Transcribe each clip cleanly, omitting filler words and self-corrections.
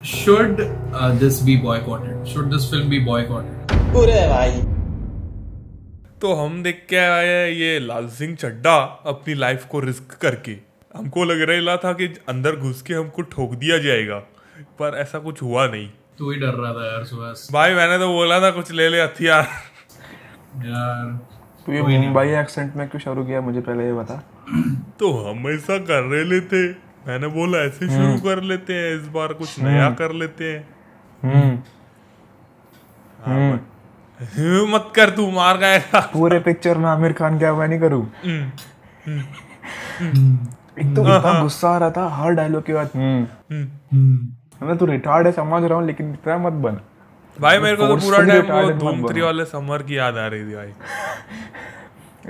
Should this be boycotted? Should this film be boycotted? पूरे भाई तो हम देख के आए हैं ये लाल सिंह चड्ढा अपनी लाइफ को रिस्क करके। हमको लग रहा था कि अंदर घुस के हमको ठोक दिया जाएगा, पर ऐसा कुछ हुआ नहीं। तू ही डर रहा था यार सुहास। भाई मैंने तो बोला था कुछ ले ले हथियार। यार तो ये मुंबई एक्सेंट में क्यों शुरू किया मुझे पहले ये बता। तो हम ऐसा कर रहे थे, मैंने बोला ऐसे शुरू कर लेते हैं, इस बार कुछ नया कर लेते हैं। मत कर, तू मार गएगा। पूरे पिक्चर में आमिर खान क्या मैं नहीं करूं। एक तो इतना गुस्सा आ रहा था हर डायलॉग के बाद। मैं तो रिटार्ड है समझ रहा हूँ, लेकिन इतना मत बन भाई। मेरे को तो पूरा टाइम वो धूम 3 वाले समर की याद आ रही थी भाई।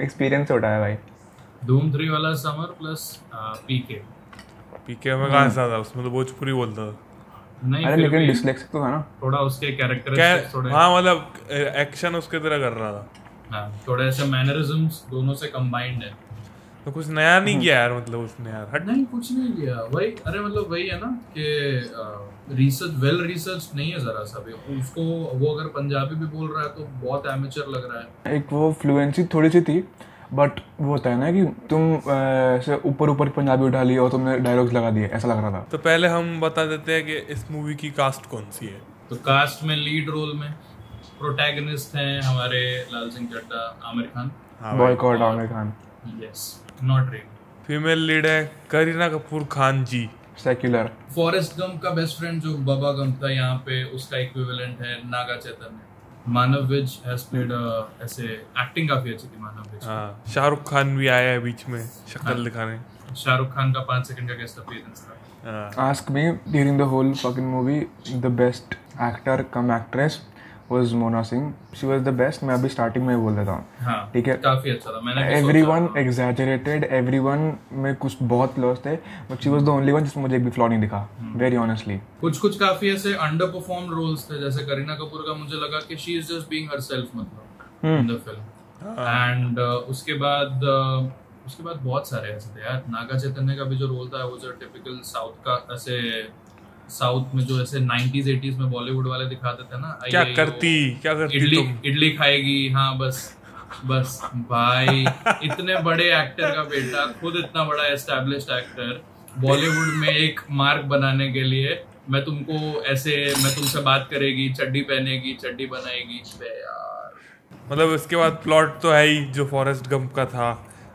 एक्सपीरियंस होता है भाई। धूम 3 वाला समर प्लस पीके में कहाँ सा था, उसमें तो भोजपुरी बोलता था। नहीं, अरे लेकिन डिसलेक्सिक तो था ना थोड़ा उसके कैरेक्टरिस्टिक्स थोड़े। हाँ मतलब एक्शन उसके तरह कर रहा था। हाँ थोड़े ऐसे मैनरिज्म्स दोनों से कंबाइंड है। तो कुछ नया नहीं किया यार, मतलब उसने यार हट नहीं कुछ नहीं किया वही। अरे मतलब वही है ना कि रिसर्च वेल रिसर्च नहीं है जरा सा भी उसको। वो अगर पंजाबी भी बोल रहा है तो बहुत एमेचर लग रहा है। एक वो फ्लुएंसी थोड़ी सी थी, बट वो होता है ना कि तुम ऐसे ऊपर ऊपर पंजाबी उठा ली और तुमने डायलॉग्स लगा दिए, ऐसा लग रहा था। तो पहले हम बता देते हैं कि इस मूवी की कास्ट कौन सी है। तो कास्ट में लीड रोल में प्रोटैगनिस्ट हैं हमारे Lal Singh Chaddha, Aamir Khan. Boycott Aamir Khan. Yes not really. Female lead है Kareena Kapoor Khan ji. Secular. Forrest Gump का बेस्ट फ्रेंड जो बाबा गंप था यहाँ पे, उसका इक्विवेलेंट है नागा चैतन्य। मानव विज हैज प्लेड ऐसे एक्टिंग काफी अच्छी थी मानव विज। हाँ शाहरुख खान भी आया है बीच में शक्ल दिखाने। शाहरुख खान का 5 सेकंड का गेस्ट अपीयरेंस था। Ask me during the whole fucking movie, the best actor come actress was Mona Singh. She was the best. मैं अभी स्टार्टिंग में बोल देता हूँ। हाँ ठीक है, काफी अच्छा था। मैंने everyone exaggerated, everyone में कुछ बहुत फ्लॉज थे, but she was the only one जिसमें मुझे एक भी फ्लॉ नहीं दिखा। Very honestly. कुछ काफी ऐसे अंडर परफॉर्म रोल्स थे, जैसे करीना कपूर का मुझे लगा कि she is just being herself मतलब इन द फिल्म। एंड उसके बाद बहुत सारे ऐसे थे यार। नागा चैतन्य का भी जो रोल था वो जो टिपिकल साउथ का ऐसे, साउथ में जो ऐसे 90s 80s में बॉलीवुड वाले दिखाते थे ना, क्या करती इडली खाएगी। हाँ बस भाई इतने बड़े एक्टर का बेटा, खुद इतना बड़ा एस्टैब्लिश्ड एक्टर, बॉलीवुड में एक मार्क बनाने के लिए मैं तुमसे बात करेगी, चड्डी पहनेगी, चड्डी बनाएगी यार। मतलब इसके बाद प्लॉट तो है ही जो फॉरेस्ट गंप का था।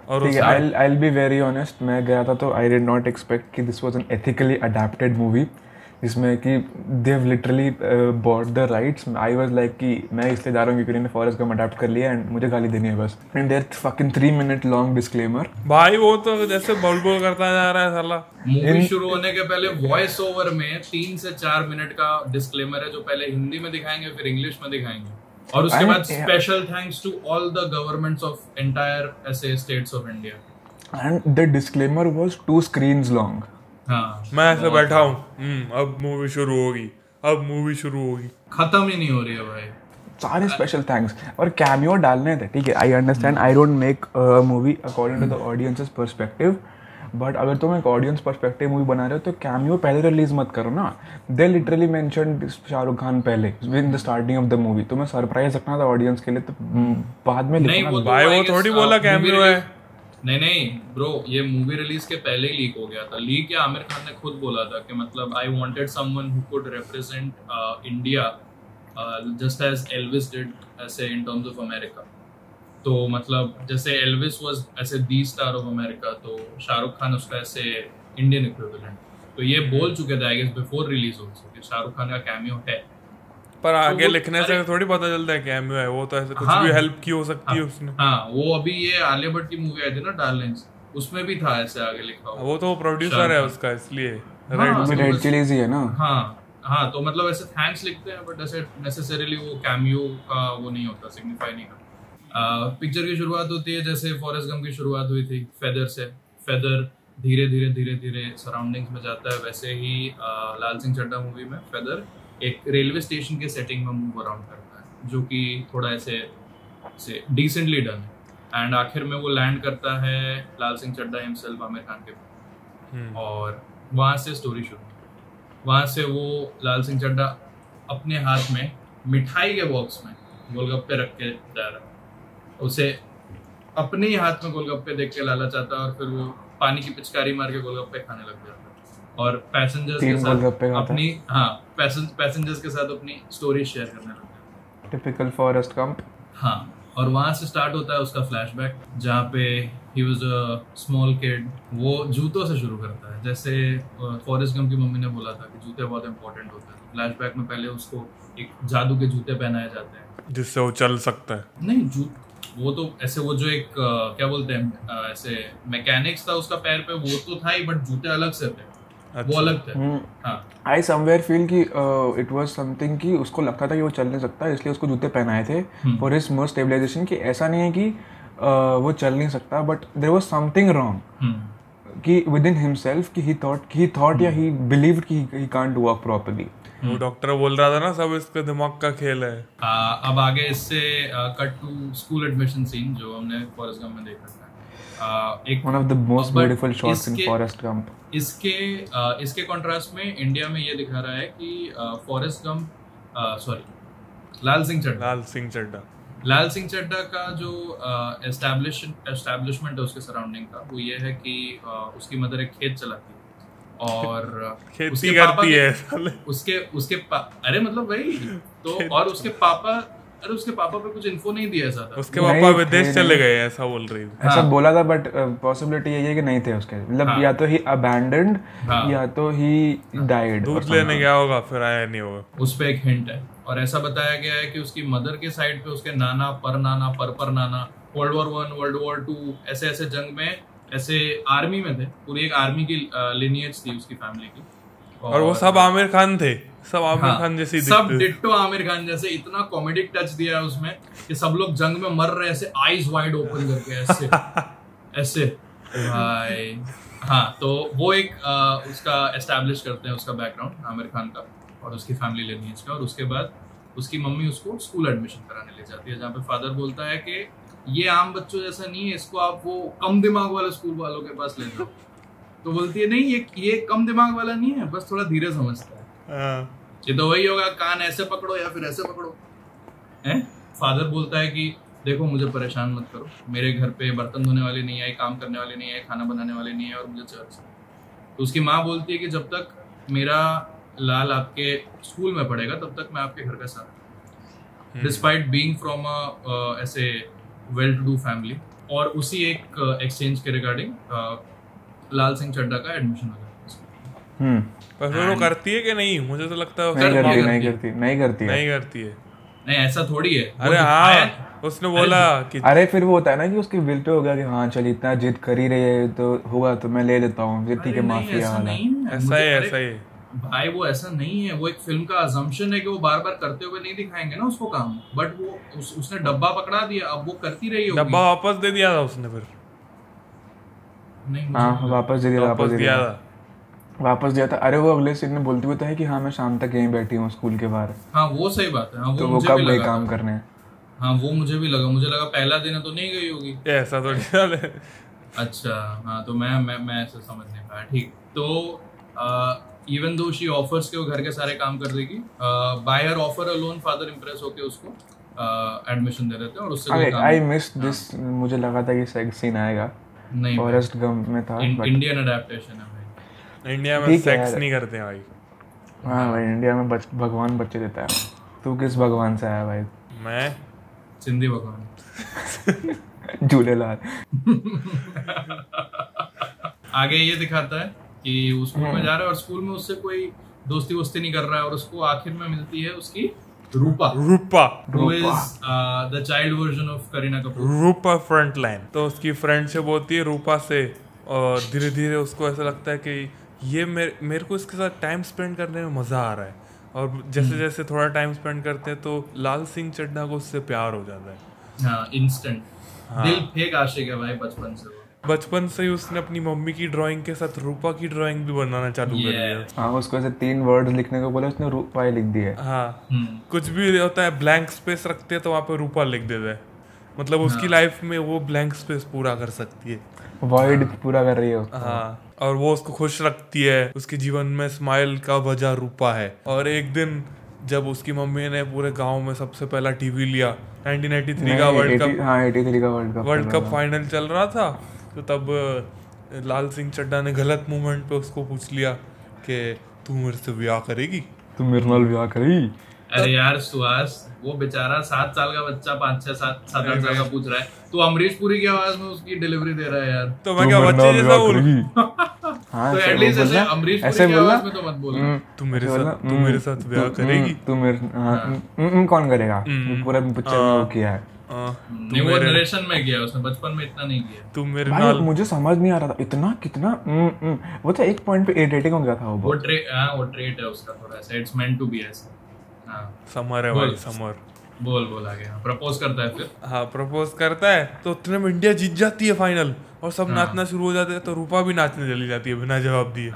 और I'll be very honest, मैं गया था तो I did not expect कि this was an ethically adapted movie जिसमें कि they've literally bought the rights. I was like कि मैं इसलिए जा रहा हूँ क्योंकि उन्होंने फॉरेस्ट गंप अडैप्ट कर लिया एंड मुझे गाली देनी है बस। And their fucking 3-minute long disclaimer। भाई वो तो जैसे बोल करता जा रहा है साला। मूवी शुरू होने के पहले वॉइस ओवर में 3 से 4 मिनट का डिस्क्लेमर है जो पहले हिंदी में दिखाएंगे फिर इंग्लिश में दिखाएंगे, और उसके बाद special thanks to all the governments of entire ऐसे states of India. And the disclaimer was 2 screens long। हाँ मैं ऐसे बैठा हूँ, अब मूवी शुरू होगी, खत्म ही नहीं हो रही है भाई। सारे स्पेशल थैंक्स और कैमियो डालने थे। ठीक है, I understand, I don't make movie according to the audiences perspective, but अगर तुम एक ऑडियंस पर्सपेक्टिव मूवी बना रहे हो तो कैमियो पहले रिलीज मत करो ना। They literally mentioned Shahrukh Khan पहले in the starting of the movie. तुम्हें सरप्राइज रखना था ऑडियंस के लिए, तो बाद में लिखना। भाई वो थोड़ी बोला कैमियो है। नहीं ब्रो, ये मूवी रिलीज के पहले ही लीक हो गया था। लीक या आमिर खान ने खुद बोला था कि मतलब I wanted someone who could represent India just as Elvis did ऐसे इन टर्म्स ऑफ अमेरिका। तो मतलब जैसे एल्विस वाज ऐसे दी स्टार ऑफ अमेरिका, तो शाहरुख खान उसका ऐसे इंडियन इक्विवेलेंट। तो ये बोल चुके थे I guess before release also कि शाहरुख खान का कैमियो है। पर आगे लिखने से थोड़ी पता चलता है कैमियो है, वो तो ऐसे कुछ भी हेल्प की हो सकती है उसने। हाँ वो अभी ये आलिया भट्ट की मूवी आई थी ना डार्लिंग्स, उसमें भी था ऐसे आगे लिखा हुआ। वो तो प्रोड्यूसर है उसका, इसलिए रेड चिलीज ही है ना। हाँ तो मतलब ऐसे थैंक्स लिखते हैं बट ऐसे नेसेसरीली वो कैमियो का वो नहीं होता, सिग्निफाई नहीं करता। पिक्चर की शुरुआत होती है जैसे फॉरेस्ट गंप की शुरुआत हुई थी फेदर से। फेदर धीरे धीरे सराउंडिंग्स में जाता है, वैसे ही लाल सिंह चड्ढा मूवी में फेदर एक रेलवे स्टेशन के सेटिंग में मूव अराउंड करता है, जो कि थोड़ा ऐसे डिसेंटली डन है। एंड आखिर में वो लैंड करता है लाल सिंह चड्ढा हिमसेल्फ आमिर खान के, और वहां से स्टोरी शुरू। वहां से वो लाल सिंह चड्ढा अपने हाथ में मिठाई के बॉक्स में गोलगप्पे रख के जा रहा है। उसे अपने ही हाथ में गोलगप्पे देख के लालच आता है और फिर वो पानी की पिचकारी मार के गोलगप्पे खाने लग जाता है और पैसेंजर्स के साथ अपनी पैसेंजर्स के साथ अपनी स्टोरी शेयर करने लग जाता है। Typical Forrest Gump. हाँ, और वहां से स्टार्ट होता है उसका फ्लैशबैक जहाँ पे he was a small kid. वो जूतों से शुरू करता है, जैसे फॉरेस्ट गंप की मम्मी ने बोला था कि जूते बहुत इंपॉर्टेंट होते हैं। फ्लैशबैक में पहले उसको एक जादू के जूते पहनाए जाते हैं जिससे वो चल सकता है। नहीं, वो तो ऐसे वो जो एक क्या बोलते हैं ऐसे मैकेनिक्स था उसका पैर पे, वो तो था ही, बट जूते अलग से थे। अच्छा। वो अलग थे। हाँ, आई समवेयर फील कि इट वाज समथिंग कि उसको लगता था कि वो चल नहीं सकता, इसलिए उसको जूते पहनाए थे फॉर हिज मोर स्टेबलाइजेशन। कि ऐसा नहीं है कि वो चल नहीं सकता, but there was something wrong कि विद इन हिमसेल्फ कि ही थॉट या ही बिलीव्ड कि ही कांट वॉक प्रॉपर्ली। वो डॉक्टर बोल रहा था ना सब इसके दिमाग का खेल है। अब आगे इससे cut to school admission scene जो हमने फॉरेस्ट गंप में देखा था। एक one of the most beautiful shots in Forrest Gump. इसके कॉन्ट्रास्ट में इंडिया में ये दिखा रहा है कि फॉरेस्ट गंप लाल सिंह चड्ढा का जो एस्टैब्लिशमेंट है उसके सराउंडिंग का, वो ये है कि उसकी मदर एक खेत चलाती है और खेती करती है अरे मतलब भाई तो और उसके पापा पे कुछ इन्फो नहीं दिया ऐसा था। उसके पापा विदेश चले गए ऐसा बोल रही थी। ऐसा बोला था, बट पॉसिबिलिटी यही है कि नहीं थे उसके, मतलब या तो ही अबैंडन्ड या तो ही डाइड। दूध लेने गया होगा फिर आया नहीं होगा। उस पे एक हिंट है और ऐसा बताया गया है कि उसकी मदर के साइड पे उसके नाना पर नाना World War I, World War II ऐसे जंग में ऐसे आर्मी में थे। पूरी एक आर्मी की लिनियज थी उसकी फैमिली की और वो सब आमिर खान थे, सब आमिर खान जैसे सब डिट्टो आमिर खान जैसे। इतना कॉमेडिक टच दिया है उसमें कि सब लोग जंग में मर रहे हैं ऐसे आईज वाइड ओपन करके ऐसे भाई। हाँ, तो वो एक उसका एस्टैब्लिश करते हैं उसका बैकग्राउंड आमिर खान का और उसकी फैमिली लिनियज का। और उसके बाद उसकी मम्मी उसको स्कूल एडमिशन कराने ले जाती है जहाँ पे फादर बोलता है कि ये आम बच्चों जैसा नहीं है, इसको आप वो कम दिमाग वाले स्कूल वालों के पास ले जाओ। तो बोलती है नहीं, ये कम दिमाग वाला नहीं है, बस थोड़ा धीरे समझता है। ये तो वही होगा, कान ऐसे पकड़ो या फिर ऐसे पकड़ो। फादर बोलता है कि देखो मुझे परेशान मत करो, मेरे घर पे बर्तन धोने वाले नहीं है, काम करने वाले नहीं है, खाना बनाने वाले नहीं है और मुझे चर्च है। तो उसकी माँ बोलती है कि जब तक मेरा लाल आपके स्कूल में पढ़ेगा तब तक मैं आपके घर का साथ, डिस्पाइट बीइंग फ्रॉम ऐसे वेल टू डू फैमिली। और उसी एक एक्सचेंज के रिगार्डिंग लाल सिंह चड्ढा का एडमिशन हो जाता है। पर फिर वो करती है कि नहीं? मुझे तो लगता है नहीं करती है। नहीं, ऐसा थोड़ी है। अरे हाँ, उसने बोला कि अरे फिर वो होता है ना कि उसके विल पे हो गया कि हाँ चल इतना जिद कर ही रही है तो होगा तो मैं ले लेता हूँ, फिर ठीक है माफी वाला। ऐसा ही भाई वो ऐसा नहीं है। वो एक फिल्म का अजम्पशन है कि वो बार बार करते हुए नहीं दिखाएंगे ना उसको काम, बट वो उसने डब्बा पकड़ा दिया, अब वो करती रही होगी। डब्बा वापस दे दिया था उसने फिर? नहीं, वापस दिया था। अरे वो अगले सीन में बोलती हुई तो है कि हाँ मैं शाम तक यहीं बैठी हूँ स्कूल के बाहर। हाँ वो सही बात है। हाँ, तो वो कब गई काम करने? हाँ वो मुझे भी लगा, मुझे लगा पहला दिन है तो नहीं गई होगी। ऐसा तो नहीं। अच्छा हाँ, तो मैं ऐसा समझ नहीं पाया। ठीक, तो इवन दो शी ऑफर्स के वो घर के सारे काम कर देगी, बाय हर ऑफर अलोन फादर इंप्रेस होके उसको एडमिशन दे देते हैं और उससे आई मिस दिस। मुझे लगा था कि सेक्स सीन आएगा, नहीं फॉरेस्ट गंप में था। इंडियन अडैप्टेशन है भाई, इंडिया में सेक्स नहीं करते हैं भाई। हाँ भाई, इंडिया में भगवान बच्चे देता है। तू किस भगवान से आया भाई? मैं सिंधी भगवान झूलेलाल। आगे ये दिखाता है कि वो स्कूल में जा रहा है और स्कूल में उससे कोई दोस्ती वोस्ती नहीं कर रहा है और उसको आखिर में मिलती है उसकी रूपा who is the child version of Kareena Kapoor. Rupa frontline. तो उसकी फ्रेंडशिप होती है रूपा से और धीरे धीरे उसको ऐसा लगता है कि ये मेरे को इसके साथ टाइम स्पेंड करने में मजा आ रहा है। और जैसे जैसे थोड़ा टाइम स्पेंड करते हैं तो लाल सिंह चड्ढा को उससे प्यार हो जाता है। हाँ, इंस्टेंट। दिल फेंक आशिक है भाई बचपन से ही उसने अपनी मम्मी की ड्राइंग के साथ रूपा की ड्राइंग भी बनाना चालू कर दिया। हाँ, उसको ऐसे 3 वर्ड्स लिखने को बोला, उसने रूपा ही लिख दिया। हाँ, कुछ भी होता है ब्लैंक स्पेस रखते हैं तो वहाँ पे रूपा लिख देता है। मतलब उसकी लाइफ में वो ब्लैंक स्पेस पूरा कर सकती है, वॉइड पूरा कर रही है उसको। हाँ, और वो उसको खुश रखती है। उसके जीवन में स्माइल का वजह रूपा है। और एक दिन जब उसकी मम्मी ने पूरे गांव में सबसे पहला टीवी लिया, 1983 का वर्ल्ड कप, हाँ 83 का वर्ल्ड कप फाइनल चल रहा था, तो तब लाल सिंह चड्ढा ने गलत मोमेंट पे उसको पूछ लिया कि तू मेरे से ब्याह करेगी, तू मेरे नाल ब्याह करेगी। अरे यार सुहास, वो बेचारा 7 साल का बच्चा 5-6 7 8 साल का पूछ रहा है, तू अमरीश पुरी की आवाज में उसकी डिलीवरी दे रहा है यार। तो मैं क्या बच्चे जैसा बोलूं? तो एटलीस्ट ऐसे अमरीश पुरी की आवाज में तो मत बोल। तू मेरे साथ ब्याह करेगी, तू मेरे कौन करेगा, पूरा पिक्चर में वो किया है। नहीं वो नरेशन में किया उसने, बचपन में इतना नहीं किया। तू मेरे भाई नाल, मुझे समझ नहीं आ रहा था इतना कितना वो तो एक पॉइंट पे इरिटेटिंग हो गया था वो ट्रेट है उसका थोड़ा ऐसा, इट्स मेंट टू बी ऐसा। हां समर है भाई, समर। बोल आगे। प्रपोज करता है फिर, हाँ प्रपोज करता है, तो उतने में इंडिया जीत जाती है फाइनल, और सब नाचना शुरू हो जाते हैं। तो रूपा भी नाचने चली जाती है बिना जवाब दिए।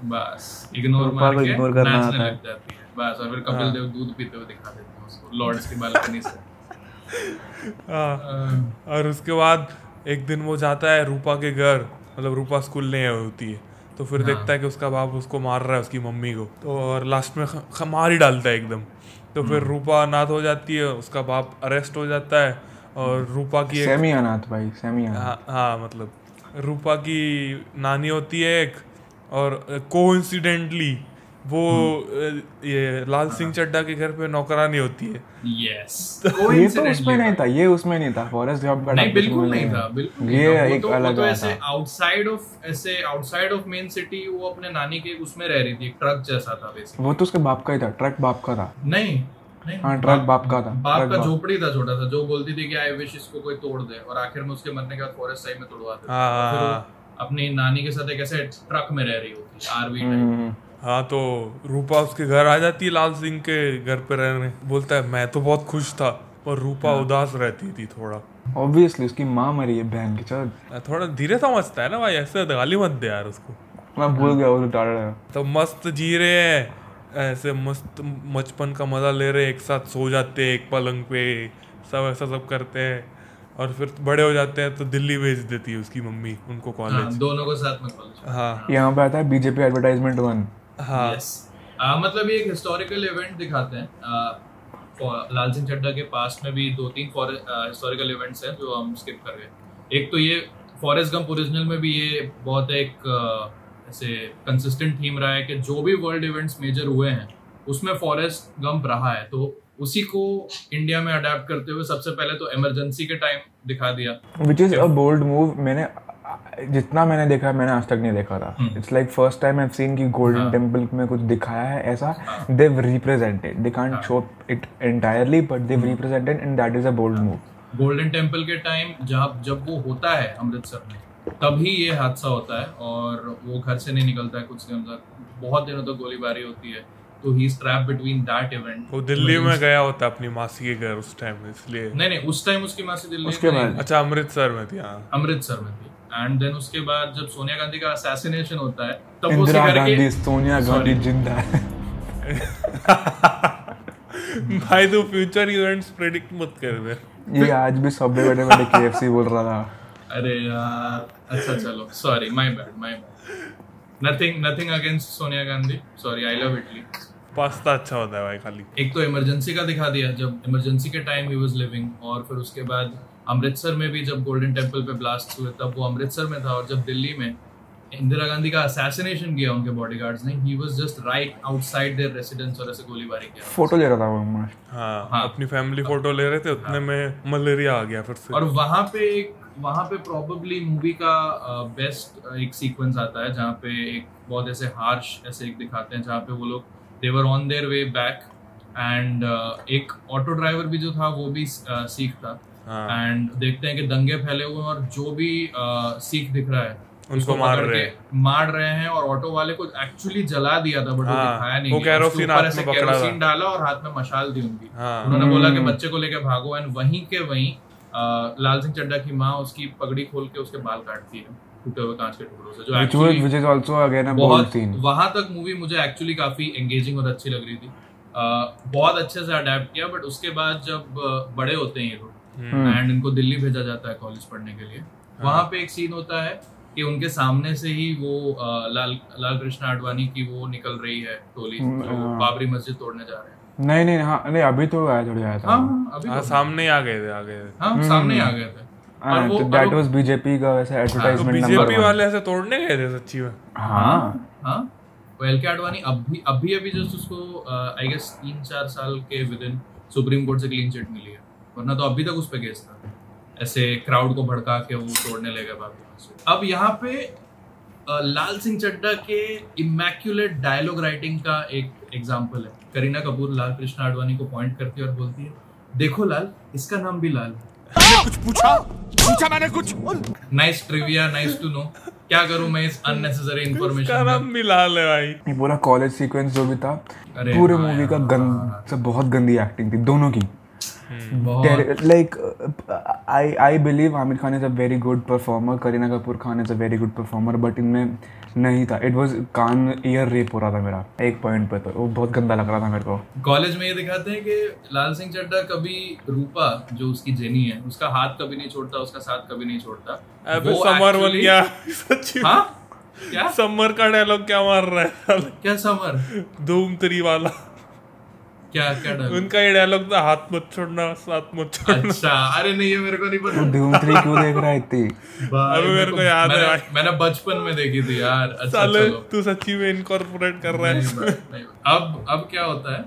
बस इग्नोर मार के नाचने लग जाती है बस। और फिर कपिल देव दूध पीते हुए दिखा देते हैं उसको लॉर्ड्स की बालकनी से। और उसके बाद एक दिन वो जाता है रूपा के घर, मतलब रूपा स्कूल नहीं होती है, तो फिर देखता है कि उसका बाप उसको मार रहा है, उसकी मम्मी को, तो और लास्ट में मार ही डालता है एकदम। तो फिर रूपा अनाथ हो जाती है, उसका बाप अरेस्ट हो जाता है, और रूपा की सेमी अनाथ भाई, सेमी अनाथ। हाँ मतलब रूपा की नानी होती है एक, और कोइंसिडेंटली वो ये लाल सिंह चड्ढा के घर पे नौकरानी होती है। यस ये तो उसमें नहीं था, ये उसमें नहीं था, फॉरेस्ट गंप का नहीं, बिल्कुल नहीं था, बिल्कुल ये नहीं था। एक वो अलग तो ऐसे आउटसाइड ऑफ मेन सिटी वो अपने नानी के उसमें रह रही थी, ट्रक जैसा था बेसिकली। वो तो उसके बाप का ही था, ट्रक बाप का था। नहीं हाँ ट्रक बाप का था, बाप का झोपड़ी था छोटा सा, जो बोलती थी कि आई विश इसको कोई तोड़ दे, और आखिर में उसके मरने के बाद फॉरेस्ट साइड में तोड़वा देते। फिर वो अपनी नानी के साथ एक ऐसे ट्रक में रह रही होती आरवी टाइप। हाँ तो रूपा उसके घर आ जाती है, लाल सिंह के घर पे रहने। बोलता है मैं तो बहुत खुश था, पर रूपा उदास रहती थी थोड़ा। ऑब्वियसली उसकी माँ मरी है बहन की चोट। थोड़ा धीरे समझता है ना भाई, ऐसे गाली मत दे यार उसको। मैं भूल गया वो उतार रहा है। तो मस्त जी रहे हैं, ऐसे मस्त बचपन का मजा ले रहे, एक साथ सो जाते हैं एक पलंग पे, सब ऐसा सब करते हैं। और फिर बड़े हो जाते हैं तो दिल्ली भेज देती है उसकी मम्मी उनको कॉलेज, दोनों को साथ में कॉलेज। हाँ यहाँ पे आता है बीजेपी एडवर्टाइजमेंट 1। हाँ मतलब ये एक हिस्टोरिकल इवेंट दिखाते हैं। लाल सिंह चड्ढा के पास्ट में भी 2-3 हिस्टोरिकल इवेंट्स हैं जो हम स्किप कर गए। एक तो ये फॉरेस्ट गंप ओरिजिनल में भी ये बहुत एक ऐसे कंसिस्टेंट थीम रहा है कि जो भी वर्ल्ड इवेंट्स मेजर हुए हैं उसमें फॉरेस्ट गंप रहा है, तो उसी को इंडिया में अडैप्ट करते हुए सबसे पहले तो इमरजेंसी के टाइम दिखा दिया, which is a bold move. जितना मैंने देखा मैंने आज तक नहीं देखा था। It's like first time I have seen कि गोल्डन टेम्पल में कुछ दिखाया है ऐसा। They have represented, they can't show it entirely but they have represented and that is a bold move. Golden Temple के टाइम जब वो होता है अमृतसर में, तभी ये हादसा होता है और वो घर से नहीं निकलता है कुछ दिन तक, बहुत दिनों तक गोलीबारी होती है, तो he is trapped between that event. वो दिल्ली में गया होता अपनी मासी के घर उस टाइम, इसलिए नहीं उस टाइम उसकी मासी दिल्ली उसके में बाद अच्छा अमृतसर में थी। हाँ अमृतसर में थी। एंड देन उसके बाद जब सोनिया गांधी का असैसिनेशन होता है तब वो इंदिरा गांधी, सोनिया गांधी जिंदा है। भाई तू फ्यूचर इवेंट्स प्रेडिक्ट मत कर दे। ये आज भी सबवे बैठे KFC बोल रहा था। अरे यार अच्छा चलो, sorry, my bad. Nothing against Sonia Gandhi, sorry, I love Italy. Pasta अच्छा होता है भाई खाली। एक तो इमरजेंसी का दिखा दिया, जब इमरजेंसी के टाइम ही वाज लिविंग, और फिर उसके बाद अमृतसर में भी जब गोल्डन टेम्पल पे ब्लास्ट हुए तब वो अमृतसर में था, और जब दिल्ली में इंदिरा गांधी का असैसिनेशन किया उनके बॉडीगार्ड्स ने, he was just right outside their residence और ऐसे गोलीबारी किया। फोटो ले रहा था वो। हाँ अपनी फैमिली फोटो ले रहे थे, उतने में मलेरिया आ गया फिर से। और वहाँ पे प्रोबेबली मूवी का बेस्ट एक सीक्वेंस आता है जहाँ पे एक बहुत ऐसे हार्श ऐसे एक दिखाते हैं जहाँ पे वो लोग they were on their way back, and एक ऑटो ड्राइवर भी जो था वो भी सिख था, एंड देखते हैं कि दंगे फैले हुए हैं और जो भी सिख दिख रहा है उनको मार रहे हैं, और ऑटो वाले को एक्चुअली जला दिया था बट वो दिखाया नहीं, वो केरोसिन डाला और हाथ में मशाल दी उनकी। उन्होंने बोला कि बच्चे को लेकर भागो, एंड वहीं के वहीं लाल सिंह चड्ढा की माँ उसकी पगड़ी खोल के उसके बाल काटती है टूटे हुए कांच के टुकड़ों से, जो actually which is also again a bold scene. वहां तक मूवी मुझे एक्चुअली काफी एंगेजिंग और अच्छी लग रही थी, बहुत अच्छे से अडैप्ट किया। बट उसके बाद जब बड़े होते हैं ये लोग एंड इनको दिल्ली भेजा जाता है कॉलेज पढ़ने के लिए। वहां पे एक सीन होता है कि उनके सामने से ही वो लाल कृष्ण आडवाणी की वो निकल रही है टोली, जो बाबरी मस्जिद तोड़ने जा रहे हैं। नहीं हाँ नहीं अभी तो आया थोड़ी आया था। अभी सामने आ गए थे सामने आ गए थे। और वो दैट वाज बीजेपी का वैसे एडवर्टाइजमेंट नंबर 1। बीजेपी वाले ऐसे तोड़ने गए थे सच्ची में। हाँ एल के आडवाणी अभी जस्ट उसको आई गेस 3-4 साल के विद इन सुप्रीम कोर्ट से क्लीन चिट मिली है, वरना तो अभी तक उस पे केस था। ऐसे क्राउड को भड़का के वो तोड़ने ले गए बाबरी मस्जिद। अब यहाँ पे लाल सिंह चड्ढा के इमैक्युलेट डायलॉग राइटिंग का एक एग्जांपल है। करीना कपूर लाल कृष्ण आडवाणी को पॉइंट करती है और बोलती है, देखो लाल, इसका नाम भी लाल है। कुछ पूछा मैंने कुछ। Nice trivia, nice to know. क्या करूं मैं इस अननेसेसरी इंफॉर्मेशन का नाम भी लाल है भाई। ये पूरा कॉलेज सीक्वेंस जो भी था, पूरे मूवी का बहुत गंदी एक्टिंग थी दोनों की। Like I believe Aamir Khan is a very good performer, Kareena Kapoor Khan is a very good performer, but इनमें नहीं था। इट वाज कान ईयर रेप हो रहा था मेरा एक पॉइंट पे, तो वो बहुत गंदा लग रहा था मेरे को। कॉलेज में ये दिखाते हैं कि लाल सिंह चड्ढा कभी रूपा जो उसकी जेनी है उसका हाथ कभी नहीं छोड़ता, उसका साथ कभी नहीं छोड़ता। वो समर बन गया सच्ची। हाँ क्या समर का डायलॉग क्या मार रहा है? क्या समर? धूम 3 वाला क्या डायलॉग? उनका ये डायलॉग था, हाथ मत छोड़ना साथ मत छोड़ना। अच्छा, अरे नहीं ये मेरे को नहीं पता। धूम 3 क्यों देख रहा है इतनी? अभी मेरे को याद है, मैंने बचपन में देखी थी यार। अच्छा चलो तू सच्ची में इनकॉर्पोरेट कर रहा है। अब क्या होता है,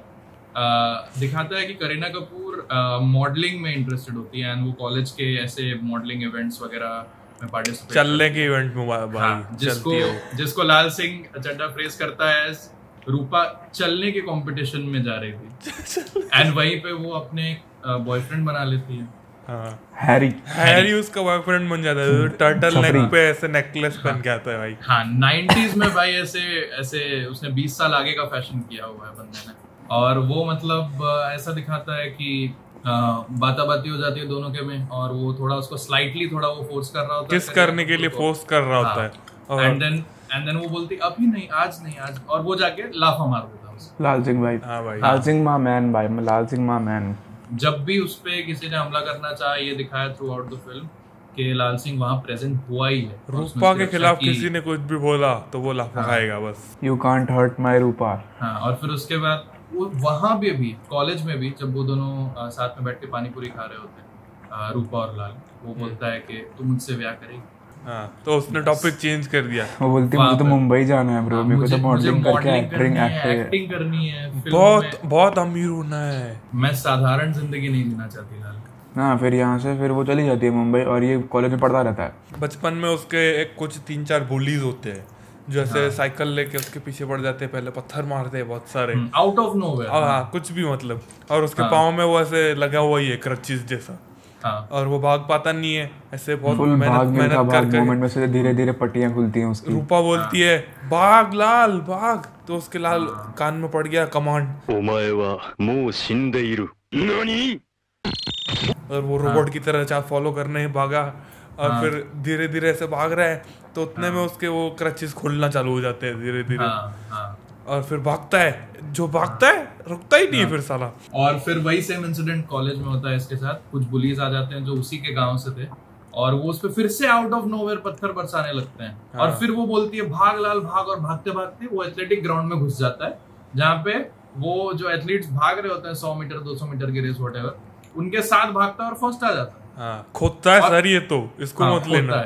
दिखाता है कि करीना कपूर मॉडलिंग में इंटरेस्टेड होती है एंड वो कॉलेज के ऐसे मॉडलिंग इवेंट्स वगैरह में पार्टिसिपेट, चलने के इवेंट में भाई, जिसको लाल सिंह चड्ढा फ्रेज करता है रूपा चलने के कंपटीशन में जा रही थी एंड वहीं पे वो अपने बॉयफ्रेंड बना लेती है। हैरी उसका बॉयफ्रेंड बन जाता है, टर्टल नेक पे ऐसे नेकलेस पहन के आता है भाई। हाँ 90s में भाई ऐसे उसने 20 साल आगे का फैशन किया हुआ है बंदे ने। और वो मतलब ऐसा दिखाता है कि बाती हो जाती है दोनों के में, और वो थोड़ा उसको स्लाइटली थोड़ा वो फोर्स कर रहा होता है, किस करने के लिए फोर्स कर रहा होता है। एंड देन वो बोलती अभी नहीं, आज, और वो जाके लाफा मार देता है लाल सिंह भाई। हाँ भाई, लाल सिंह मां मैन भाई, मैं लाल सिंह मां मैन। जब भी उस पे किसी ने हमला करना चाहा, ये दिखाया थ्रू आउट द फिल्म कि लाल सिंह वहां प्रेजेंट हुआ ही है। रूपा के खिलाफ किसी ने कुछ भी बोला तो वो लाफा खाएगा बस। यू कांट हर्ट माय रूपा। हाँ, और फिर उसके बाद वो वहां भी अभी कॉलेज में भी जब वो दोनों साथ में बैठ के पानी पूरी खा रहे होते हैं, रूपा और लाल, वो बोलता है कि तुम मुझसे ब्याह करेगी। हाँ, तो उसने टॉपिक चेंज कर दिया। वो बोलती मुझे तो मुंबई जाना है ब्रो, मेरे को तो मॉडलिंग करके एक्टिंग करनी है, बहुत अमीर होना है, मैं साधारण जिंदगी नहीं जीना चाहती लाल। हाँ, फिर यहाँ से फिर वो चली जाती है मुंबई और ये कॉलेज में पढ़ता रहता है। बचपन में उसके एक कुछ 3-4 बुलीज होते हैं जो ऐसे साइकिल लेके उसके पीछे पड़ जाते हैं, पहले पत्थर मारते हैं बहुत सारे आउट ऑफ नोवेयर। हाँ, कुछ भी मतलब, और उसके पाँव में वो ऐसे लगा हुआ ही है क्रचिस जैसा। और वो भाग पाता नहीं है, ऐसे बहुत मेहनत करके मोमेंट में से धीरे धीरे पट्टियां खुलती हैं उसकी। रूपा बोलती है भाग लाल भाग, तो उसके लाल कान में पड़ गया कमांड, और वो रोबोट की तरह फॉलो करने भागा, और फिर धीरे धीरे ऐसे भाग रहा है तो उतने में उसके वो क्रचेस खुलना चालू हो जाते हैं धीरे धीरे, और फिर भागता है, जो भागता है रुकता ही नहीं है फिर साला। और फिर वही सेम इंसिडेंट कॉलेज में होता है इसके साथ। कुछ बुलीज आ जाते हैं जो उसी के गांव से थे, और वो उस पे फिर से आउट ऑफ नोवेयर पत्थर बरसाने लगते हैं। और फिर वो बोलती है भाग लाल भाग, और भागते भागते वो एथलेटिक ग्राउंड में घुस जाता है, जहाँ पे वो जो एथलीट्स भाग रहे होते हैं 100 मीटर 200 मीटर की रेस व्हाटएवर, उनके साथ भागता है और फर्स्ट आ जाता है। खोदता है सर, ये तो इसको मत लेना।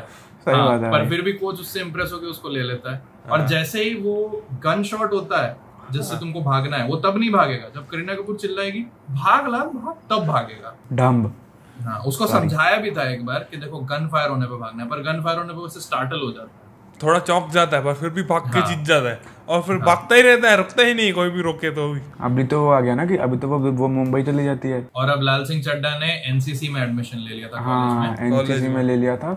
सही बात है। पर फिर भी कोच उससे इंप्रेस होकर उसको ले लेता है। और जैसे ही वो गन शॉट होता है जिससे तुमको भागना है, वो तब नहीं भागेगा जब करीना कपूर चिल्लाएगी भाग लाल भाग, तब भागेगा। डम्ब। हाँ, उसको समझाया भी था एक बार कि देखो गन फायर होने पे भागना है, पर गन फायर होने पे उससे स्टार्टल हो जाता है, थोड़ा चौंक जाता है, पर फिर भी भाग के जीत जाता है, और फिर भागता ही रहता है, रुकता ही नहीं कोई भी रोके तो भी। अभी तो आ गया ना कि अभी तो वो मुंबई चली जाती है। और अब लाल सिंह चड्ढा ने एनसीसी में एडमिशन ले लिया था। हाँ, एनसीसी में ले लिया था।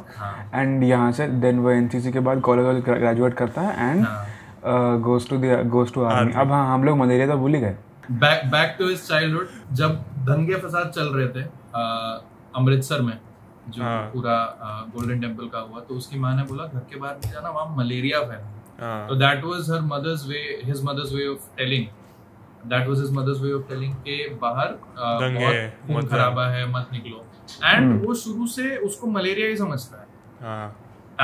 एंड यहाँ से देन वो एनसीसी के बाद कॉलेज ग्रेजुएट करता है एंड गोज टू आर्मी। अब हाँ, हम लोग मलेरिया तो भूल ही गए। बैक टू हिज चाइल्डहुड, जब दंगे फसाद चल रहे थे अमृतसर में, जो पूरा गोल्डन टेम्पल का हुआ, तो उसकी माँ ने बोला घर के बाहर नहीं जाना, वहां मलेरिया फैला। तो that was his mother's way of telling that was his mother's way of telling के बाहर दंगे, बहुत खून मत खराबा है, मत निकलो। एंड वो शुरू से उसको मलेरिया ही समझता है। हाँ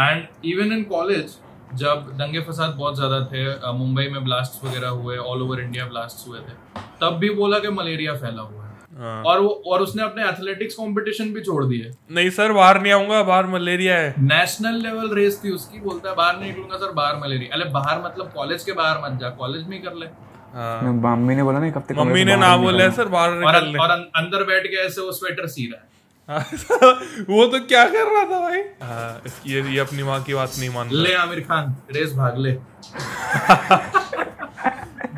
एंड इवन इन कॉलेज जब दंगे फसाद बहुत ज्यादा थे, मुंबई में ब्लास्ट वगैरह हुए, ऑल ओवर इंडिया ब्लास्ट हुए थे, तब भी बोला कि मलेरिया फैला हुआ है। हाँ। और उसने अपने एथलेटिक्स कंपटीशन भी छोड़ दिए। नहीं सर बाहर नहीं आऊंगा, बाहर मलेरिया है। नेशनल लेवल रेस थी उसकी, बोलता है बाहर नहीं निकलूंगा सर, बाहर मलेरिया। अरे बाहर मतलब कॉलेज के बाहर मत जा, कॉलेज में ही कर ले। हाँ। मम्मी ने बोला ना, एक हफ्ते मम्मी ने ना बोला है सर बाहर निकल ले। और अंदर बैठ के ऐसे वो स्वेटर सी रहा है। वो तो क्या कर रहा था भाई। हाँ, ये अपनी माँ की बात नहीं मानता। ले आमिर खान रेस भाग ले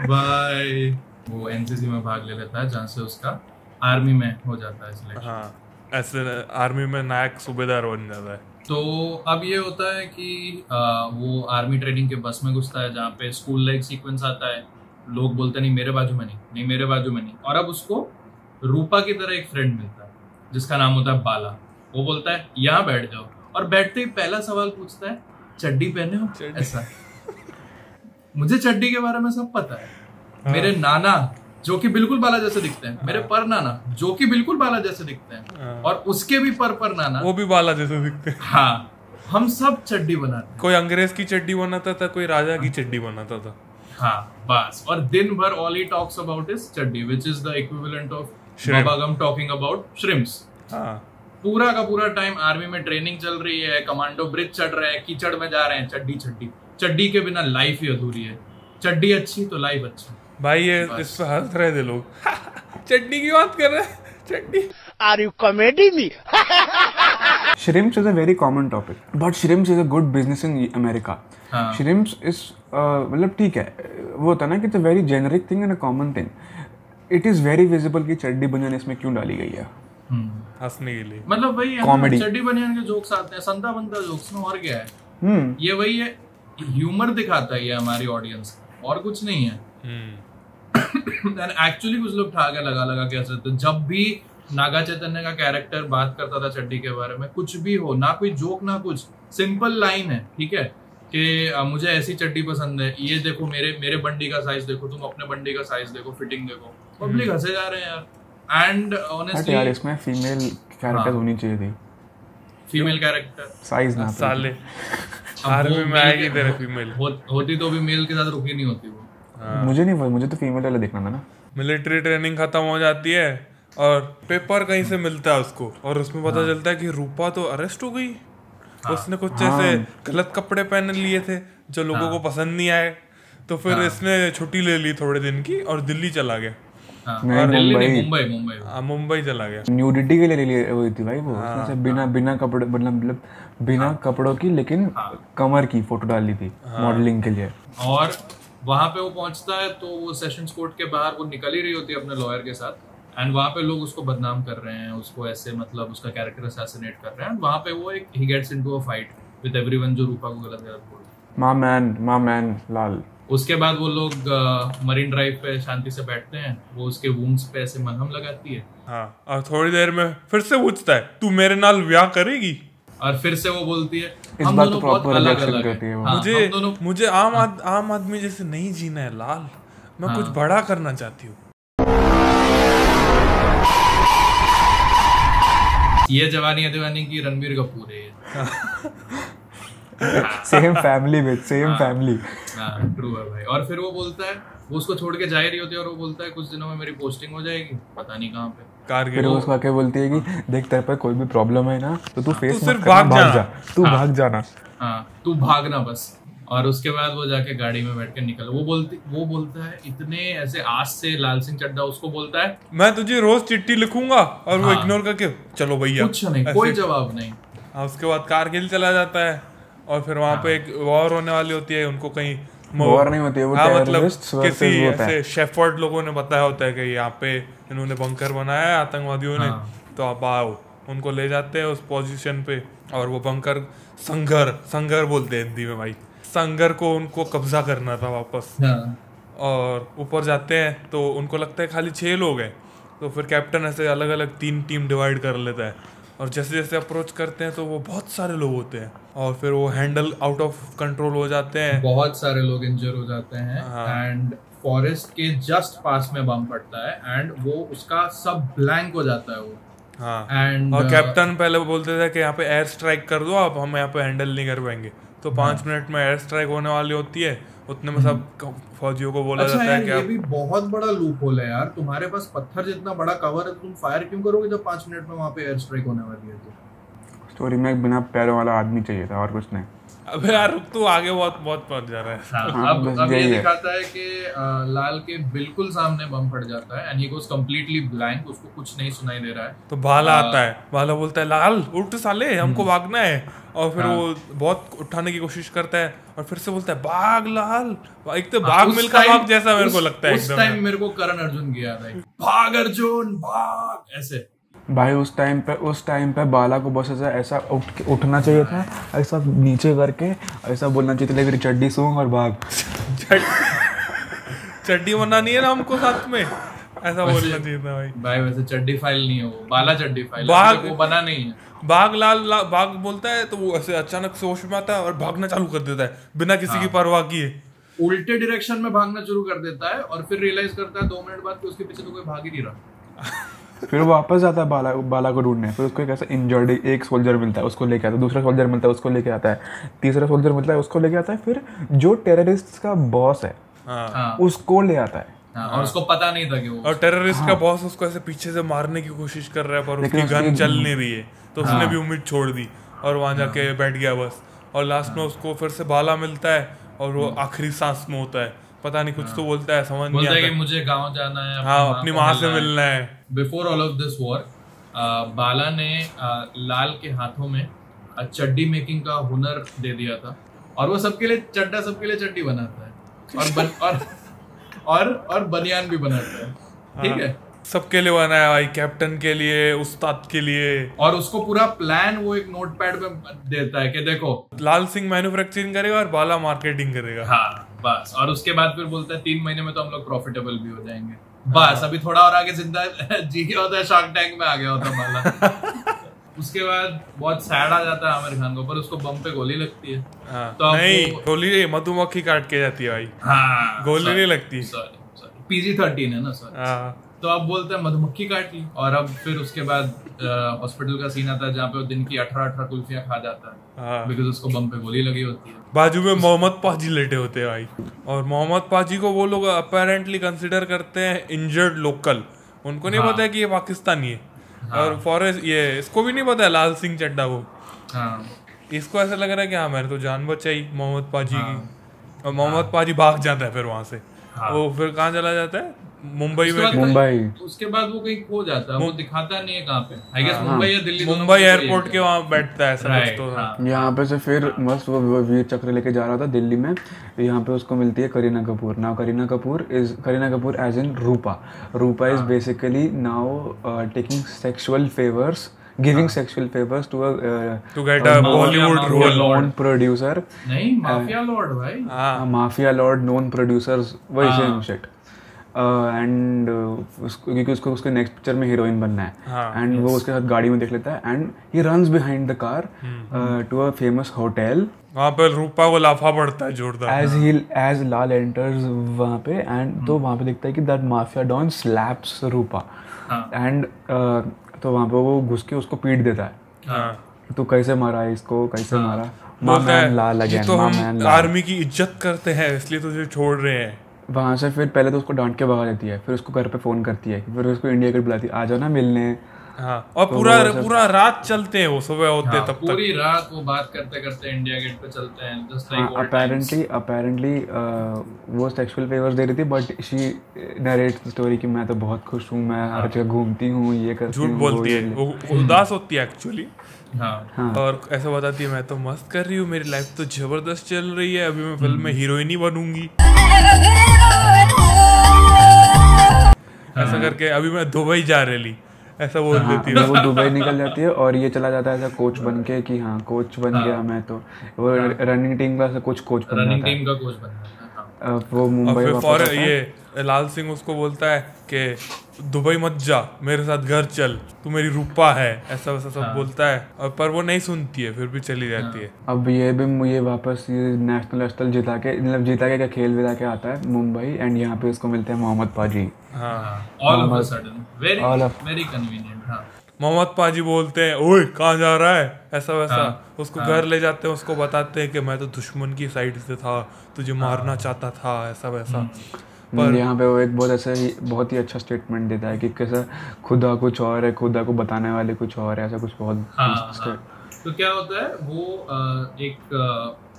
भाई। वो एनसीसी में भाग ले लेता है, जहाँ से उसका आर्मी में हो जाता है सिलेक्शन। हाँ, ऐसे आर्मी में नायक सूबेदार बन जाता है। तो अब ये होता है कि वो आर्मी ट्रेनिंग के बस में घुसता है, जहाँ पे स्कूल लाइक सीक्वेंस आता है। लोग बोलते नहीं मेरे बाजू में नहीं, नहीं मेरे बाजू में नहीं। और अब उसको रूपा की तरह एक फ्रेंड मिलता है जिसका नाम होता है बाला। वो बोलता है यहाँ बैठ जाओ, और बैठते ही पहला सवाल पूछता है चड्डी पहने हो? ऐसा मुझे चड्डी के बारे में सब पता है। हाँ। मेरे नाना जो कि बिल्कुल बाला जैसे दिखते हैं, मेरे पर नाना जो कि बिल्कुल बाला जैसे दिखते हैं, हाँ। और उसके भी पर नाना वो भी बाला जैसे दिखते हैं। हाँ, हम सब चड्डी बनाते हैं। कोई अंग्रेज की चड्डी बनाता था, कोई राजा की चड्डी बनाता था। हाँ बस, और दिन भर all he talks about is chaddi, which is the equivalent of Shrimp. Bubba Gump talking about shrimps. हाँ पूरा का पूरा टाइम आर्मी में ट्रेनिंग चल रही है, कमांडो ब्रिज चढ़ रहे हैं, कीचड़ में जा रहे हैं, चड्डी चड्डी चड्डी के बिना लाइफ ही अधूरी है। चड्डी अच्छी तो लाइफ अच्छी। भाई ये इस पे हंस रहे थे लोग चड्डी की बात कर रहे हैं, चड्डी। Are you comedy me? Shrimps is a very common topic, but shrimps is a good business in America. हाँ। Shrimps is मतलब ठीक है, वो होता है ना कि it's a very generic thing and a common thing. It is very visible कि चड्डी बनियान इसमें क्यों डाली गई है। हंसने के लिए। मतलब वही है, Comedy. चड्डी बनियान के जोक्स आते हैं, संता बनता जोक्स में, और क्या है। ये वही है, ह्यूमर दिखाता है ये हमारी ऑडियंस, और कुछ नहीं है। एक्चुअली कुछ लोग ठाके लगा के हंसते थे। जब भी नागा चैतन्य का कैरेक्टर बात करता था चड्डी के बारे में, कुछ भी हो ना, कोई जोक ना कुछ, सिंपल लाइन है, ठीक है, कि मुझे ऐसी चड्डी पसंद है, ये देखो मेरे बंडी का साइज देखो, तुम अपने बंडी का साइज देखो, फिटिंग देखो, पब्लिक हंसे जा रहे हैं यार। एंड ऑनेस्टली यार इसमें फीमेल कैरेक्टर होनी चाहिए थी, फीमेल कैरेक्टर साइज ना साले आर्मी में आएगी तेरे फीमेल होती तो भी मेल के साथ रुकी नहीं होती वो। मुझे नहीं, मुझे तो फीमेल वाला देखना था ना। मिलिट्री ट्रेनिंग खत्म हो जाती है और पेपर कहीं से मिलता है उसको, और उसमें पता चलता है कि रूपा तो अरेस्ट हो गई। उसने कुछ ऐसे गलत कपड़े पहन लिए थे जो लोगों को पसंद नहीं आए, तो फिर इसने छुट्टी ले ली थोड़े दिन की और दिल्ली चला गया। मुंबई चला गया, न्यूडिटी के लिए हुई थी भाई वो। उसने से बिना कपड़े, मतलब बिना कपड़ों की लेकिन कमर की फोटो डाली थी मॉडलिंग के लिए। और वहां पे वो पहुंचता है तो वो सेशंस कोर्ट के बाहर वो निकल ही रही होती है अपने लॉयर के साथ, एंड वहां पे लोग उसको बदनाम कर रहे हैं, उसको ऐसे मतलब उसका कैरेक्टर असैसिनेट कर रहे हैं। वहां पे वो एक he gets into a fight with everyone जो रूपा को गलत बोलते हैं। My man Lal. उसके बाद वो लोग मरीन ड्राइव पे शांति से बैठते हैं, वो उसके वुंड्स पे ऐसे मलहम लगाती है। हाँ, और थोड़ी देर में फिर से पूछता है तू मेरे नाल ब्याह करेगी, और फिर से वो बोलती है इस हम बार दोनों तो बहुत proper अलग reaction अलग करती है हैं। वो। हाँ, मुझे आम आदमी जैसे नहीं जीना है लाल, मैं कुछ बड़ा करना चाहती हूँ। ये जवानी है दीवानी की रणबीर कपूर है। Same family with same family. हाँ ट्रू है भाई। और फिर वो बोलता है, वो उसको छोड़ के जा ही रही होती है, और वो बोलता है कुछ दिनों में मेरी पोस्टिंग हो जाएगी, पता नहीं कहाँ पे। कारगिल। फिर वो उसको आके बोलती है कि देख तेरे पे कोई भी प्रॉब्लम है ना तो तू फेस सिर्फ मत करना, भाग जा, तू भाग जाना। हाँ तू भागना बस। और उसके बाद वो जाके गाड़ी में बैठ के निकल। वो बोलता है इतने ऐसे आज से लाल सिंह चड्ढा उसको बोलता है मैं तुझे रोज चिट्ठी लिखूंगा, और वो इग्नोर करके चलो भैया, कुछ नहीं, कोई जवाब नहीं। हाँ, उसके बाद कारगिल चला जाता है, और फिर वहाँ पे एक वॉर होने वाली होती है, उनको कहीं वॉर नहीं होती है, वो टेररिस्ट्स मतलब किसी ऐसे शेफर्ड लोगों ने बताया होता है कि यहाँ पे इन्होंने बंकर बनाया है आतंकवादियों ने, तो आप आओ। उनको ले जाते हैं उस पोजीशन पे, और वो बंकर संगर बोलते हैं हिंदी में भाई, संगर को उनको कब्जा करना था वापस। और ऊपर जाते हैं तो उनको लगता है खाली 6 लोग हैं, तो फिर कैप्टन ऐसे अलग अलग 3 टीम डिवाइड कर लेता है, और जैसे जैसे अप्रोच करते हैं तो वो बहुत सारे लोग होते हैं, और फिर वो हैंडल आउट ऑफ कंट्रोल हो जाते हैं, बहुत सारे लोग इंजर हो जाते हैं। एंड फॉरेस्ट के जस्ट पास में बम पड़ता है एंड वो उसका सब ब्लैंक हो जाता है वो। हाँ एंड और कैप्टन पहले वो बोलते थे कि यहाँ पे एयर स्ट्राइक कर दो, अब हम यहाँ पे हैंडल नहीं कर पाएंगे, तो 5 मिनट में एयर स्ट्राइक होने वाली होती है, उतने में सब फौजियों को बोला अच्छा जाता है यार, कि ये आप भी बहुत बड़ा लूप होल है यार, तुम्हारे पास पत्थर जितना बड़ा कवर है, तुम फायर क्यों करोगे जब 5 मिनट में वहां पे एयर स्ट्राइक होने वाली है? तो स्टोरी में एक बिना पैरों वाला आदमी चाहिए था और कुछ नहीं। अबे यार रुक, तू आगे बहुत बहुत पहुंच जा रहा है। हाँ, अब ये दिखाता है कि लाल के बिल्कुल सामने बम फट जाता है and he goes completely blank, उसको कुछ नहीं सुनाई दे रहा है। तो भाला आता है, भाला बोलता है लाल उठ साले, हमको भागना है, और फिर वो बहुत उठाने की कोशिश करता है और फिर से बोलता है भाग लाल, एक तो भाग मिल्खा भाग जैसा मेरे को लगता है उस टाइम मेरे को करण अर्जुन की याद आई, भाग अर्जुन भाग ऐसे। भाई उस टाइम पे बाला को बस ऐसा उठना चाहिए था, ऐसा नीचे करके ऐसा बोलना चाहिए था, लेकिन चड्डी सूंघ और भाग। चड्डी बनानी है ना हमको साथ में, ऐसा बोलना चाहिए था भाई। भाई वैसे चड्डी फाइल नहीं है वो, बाला चड्डी फाइल भाग वो बना नहीं है। भाग भाग बोलता है तो वो ऐसे अचानक से होश में आता है और भागना चालू कर देता है बिना किसी की परवाह किए, उल्टे डायरेक्शन में भागना शुरू कर देता है और फिर रियलाइज करता है 2 मिनट बाद कि उसके पीछे तो कोई भाग ही नहीं रहा। फिर वो वापस जाता है बाला को ढूंढने, फिर उसको एक ऐसा इंजर्ड एक सोल्जर मिलता है, उसको लेके आता है, दूसरा सोल्जर मिलता है, उसको लेके आता है, तीसरा सोल्जर मिलता है, उसको लेके आता है, फिर जो टेररिस्ट का बॉस है उसको ले आता है। और उसको पता नहीं था कि वो, और टेररिस्ट का बॉस उसको ऐसे पीछे से मारने की कोशिश कर रहा है पर उसकी गन चल नहीं रही है, तो उसने भी उम्मीद छोड़ दी और वहां जाके बैठ गया बस। और लास्ट में उसको फिर से बाला मिलता है और वो आखिरी सांस में होता है, पता नहीं कुछ तो बोलता है, समझ नहीं आता कि मुझे गांव जाना है, हाँ अपनी माँ से मिलना है। Before all of this war Bala ने लाल के हाथों में चड्डी मेकिंग का हुनर दे दिया था और वो सबके लिए चड्डी बनाता है और बनियान भी बनाता है, ठीक है, सबके लिए बनाया भाई, कैप्टन के लिए, उस्ताद के लिए। और उसको पूरा प्लान वो एक नोटपैड में देता है कि देखो लाल सिंह मैन्युफैक्चरिंग करेगा और बाला मार्केटिंग करेगा। हाँ बस, और उसके बाद फिर बोलता है 3 महीने में तो हम लोग प्रॉफिटेबल भी हो जाएंगे। बस अभी थोड़ा और आगे जिंदा जी गया होता है, शार्क टैंक में आ गया होता बाला। उसके बाद बहुत सैड आ जाता है आमिर खान को, पर उसको बम पे गोली लगती है। तो नहीं, गोली मधुमक्खी काट के जाती है भाई। हाँ, गोली नहीं लगती। सॉरी PG-13 है ना सर। तो अब बोलते हैं मधुमक्खी काट ली, और अब फिर उसके बाद हॉस्पिटल का सीन आता है जहाँ पे वो दिन की 18 कुल्फियां खा जाता है, बिकॉज उसको बम पे गोली लगी होती है। बाजू में मोहम्मद पाजी लेटे होते हैं भाई, और मोहम्मद पाजी को वो लोग अपेरेंटली कंसिडर करते हैं इंजर्ड लोकल, उनको नहीं पता है कि ये पाकिस्तानी है। और फॉरेस्ट ये इसको भी नहीं पता है लाल सिंह चड्ढा को। इसको ऐसा लग रहा है कि हाँ मैंने तो जान बचाई मोहम्मद पाजी की, और मोहम्मद पाजी भाग जाता है फिर वहां से। वो फिर कहाँ चला जाता है? मुंबई में। उसके बाद वो कहीं खो जाता है, वो दिखाता नहीं है कहाँ पे। आई गेस मुंबई या दिल्ली, मुंबई एयरपोर्ट के वहाँ बैठता है समझ तो। यहाँ पे से फिर मस्त वो वीर चक्र लेके जा रहा था दिल्ली में, यहाँ पे उसको मिलती है Kareena Kapoor. Now Kareena Kapoor as in Rupa is basically now taking sexual favours, giving sexual favors to get a Bollywood role, known producer. नहीं, माफिया लॉर्ड भाई। माफिया लॉर्ड, known producers, वही same shit. एंड क्योंकि उसको उसके नेक्स्ट पिक्चर में हीरोइन बनना है, and वो उसके साथ गाड़ी में देख लेता है, and he runs behind the car to a famous hotel. वहाँ पे रूपा को लाफा पड़ता है जोरदार एज लाल एंटर्स वहाँ पे, एंड तो वहाँ पे दिखता है कि that mafia don slaps Rupa, and तो वहाँ पे वो घुस के उसको पीट देता है। तो कैसे मारा इसको, कैसे मारा? मामैन लाल अगेन, तो हम आर्मी की इज्जत करते हैं इसलिए तुझे छोड़ रहे हैं। वहाँ से फिर पहले तो उसको डांट के भगा देती है, फिर उसको घर पे फोन करती है, फिर उसको इंडिया गेट बुलाती है, आ जाओ ना मिलने। और तो पूरा रात चलते हैं वो, सुबह होते तब तक पूरी रात वो बात करते करते इंडिया गेट पे चलते हैं, जस्ट लाइक अपेरेंटली वो सेक्सुअल फेवर्स दे रही थी, but she narrates the story कि मैं तो बहुत खुश हूँ, मैं हर जगह घूमती हूँ, ये करती हूँ। झूठ बोलती है, वो उदास होती है एक्चुअली। और ऐसा बताती है मैं तो मस्त कर रही हूँ, मेरी लाइफ तो जबरदस्त चल रही है, अभी मैं फिल्म में हीरोइन ही बनूंगी, ऐसा करके अभी मैं दुबई जा रही, ऐसा बोल देती है। वो दुबई निकल जाती है और ये चला जाता है ऐसा कोच बन के कि हाँ कोच बन गया मैं, तो वो रनिंग टीम का कोच बन जाता है, रनिंग टीम का कोच बन जाता है। वो मुंबई लाल सिंह उसको बोलता है कि दुबई मत जा, मेरे साथ घर चल, तू मेरी रूपा है, ऐसा वैसा सब बोलता है, और पर वो नहीं सुनती है, फिर भी चली जाती है। अब ये भी मुझे वापस ये नेशनल जिता के, मतलब जीता के क्या खेल विदा के आता है मुंबई, एंड यहाँ पे उसको मिलते हैं मोहम्मद पाजी। All of a sudden, very convenient. हाँ, मोहम्मद पाजी बोलते हैं ओए कहाँ जा रहा है, ऐसा वैसा। उसको घर ले जाते हैं, उसको बताते हैं कि मैं तो दुश्मन की साइड से था, तुझे मारना चाहता था, ऐसा वैसा। पर यहाँ पे वो एक बहुत ही अच्छा स्टेटमेंट देता है कि कैसा खुदा कुछ और है, खुदा को बताने वाले कुछ और है, ऐसा कुछ बहुत। तो क्या होता है वो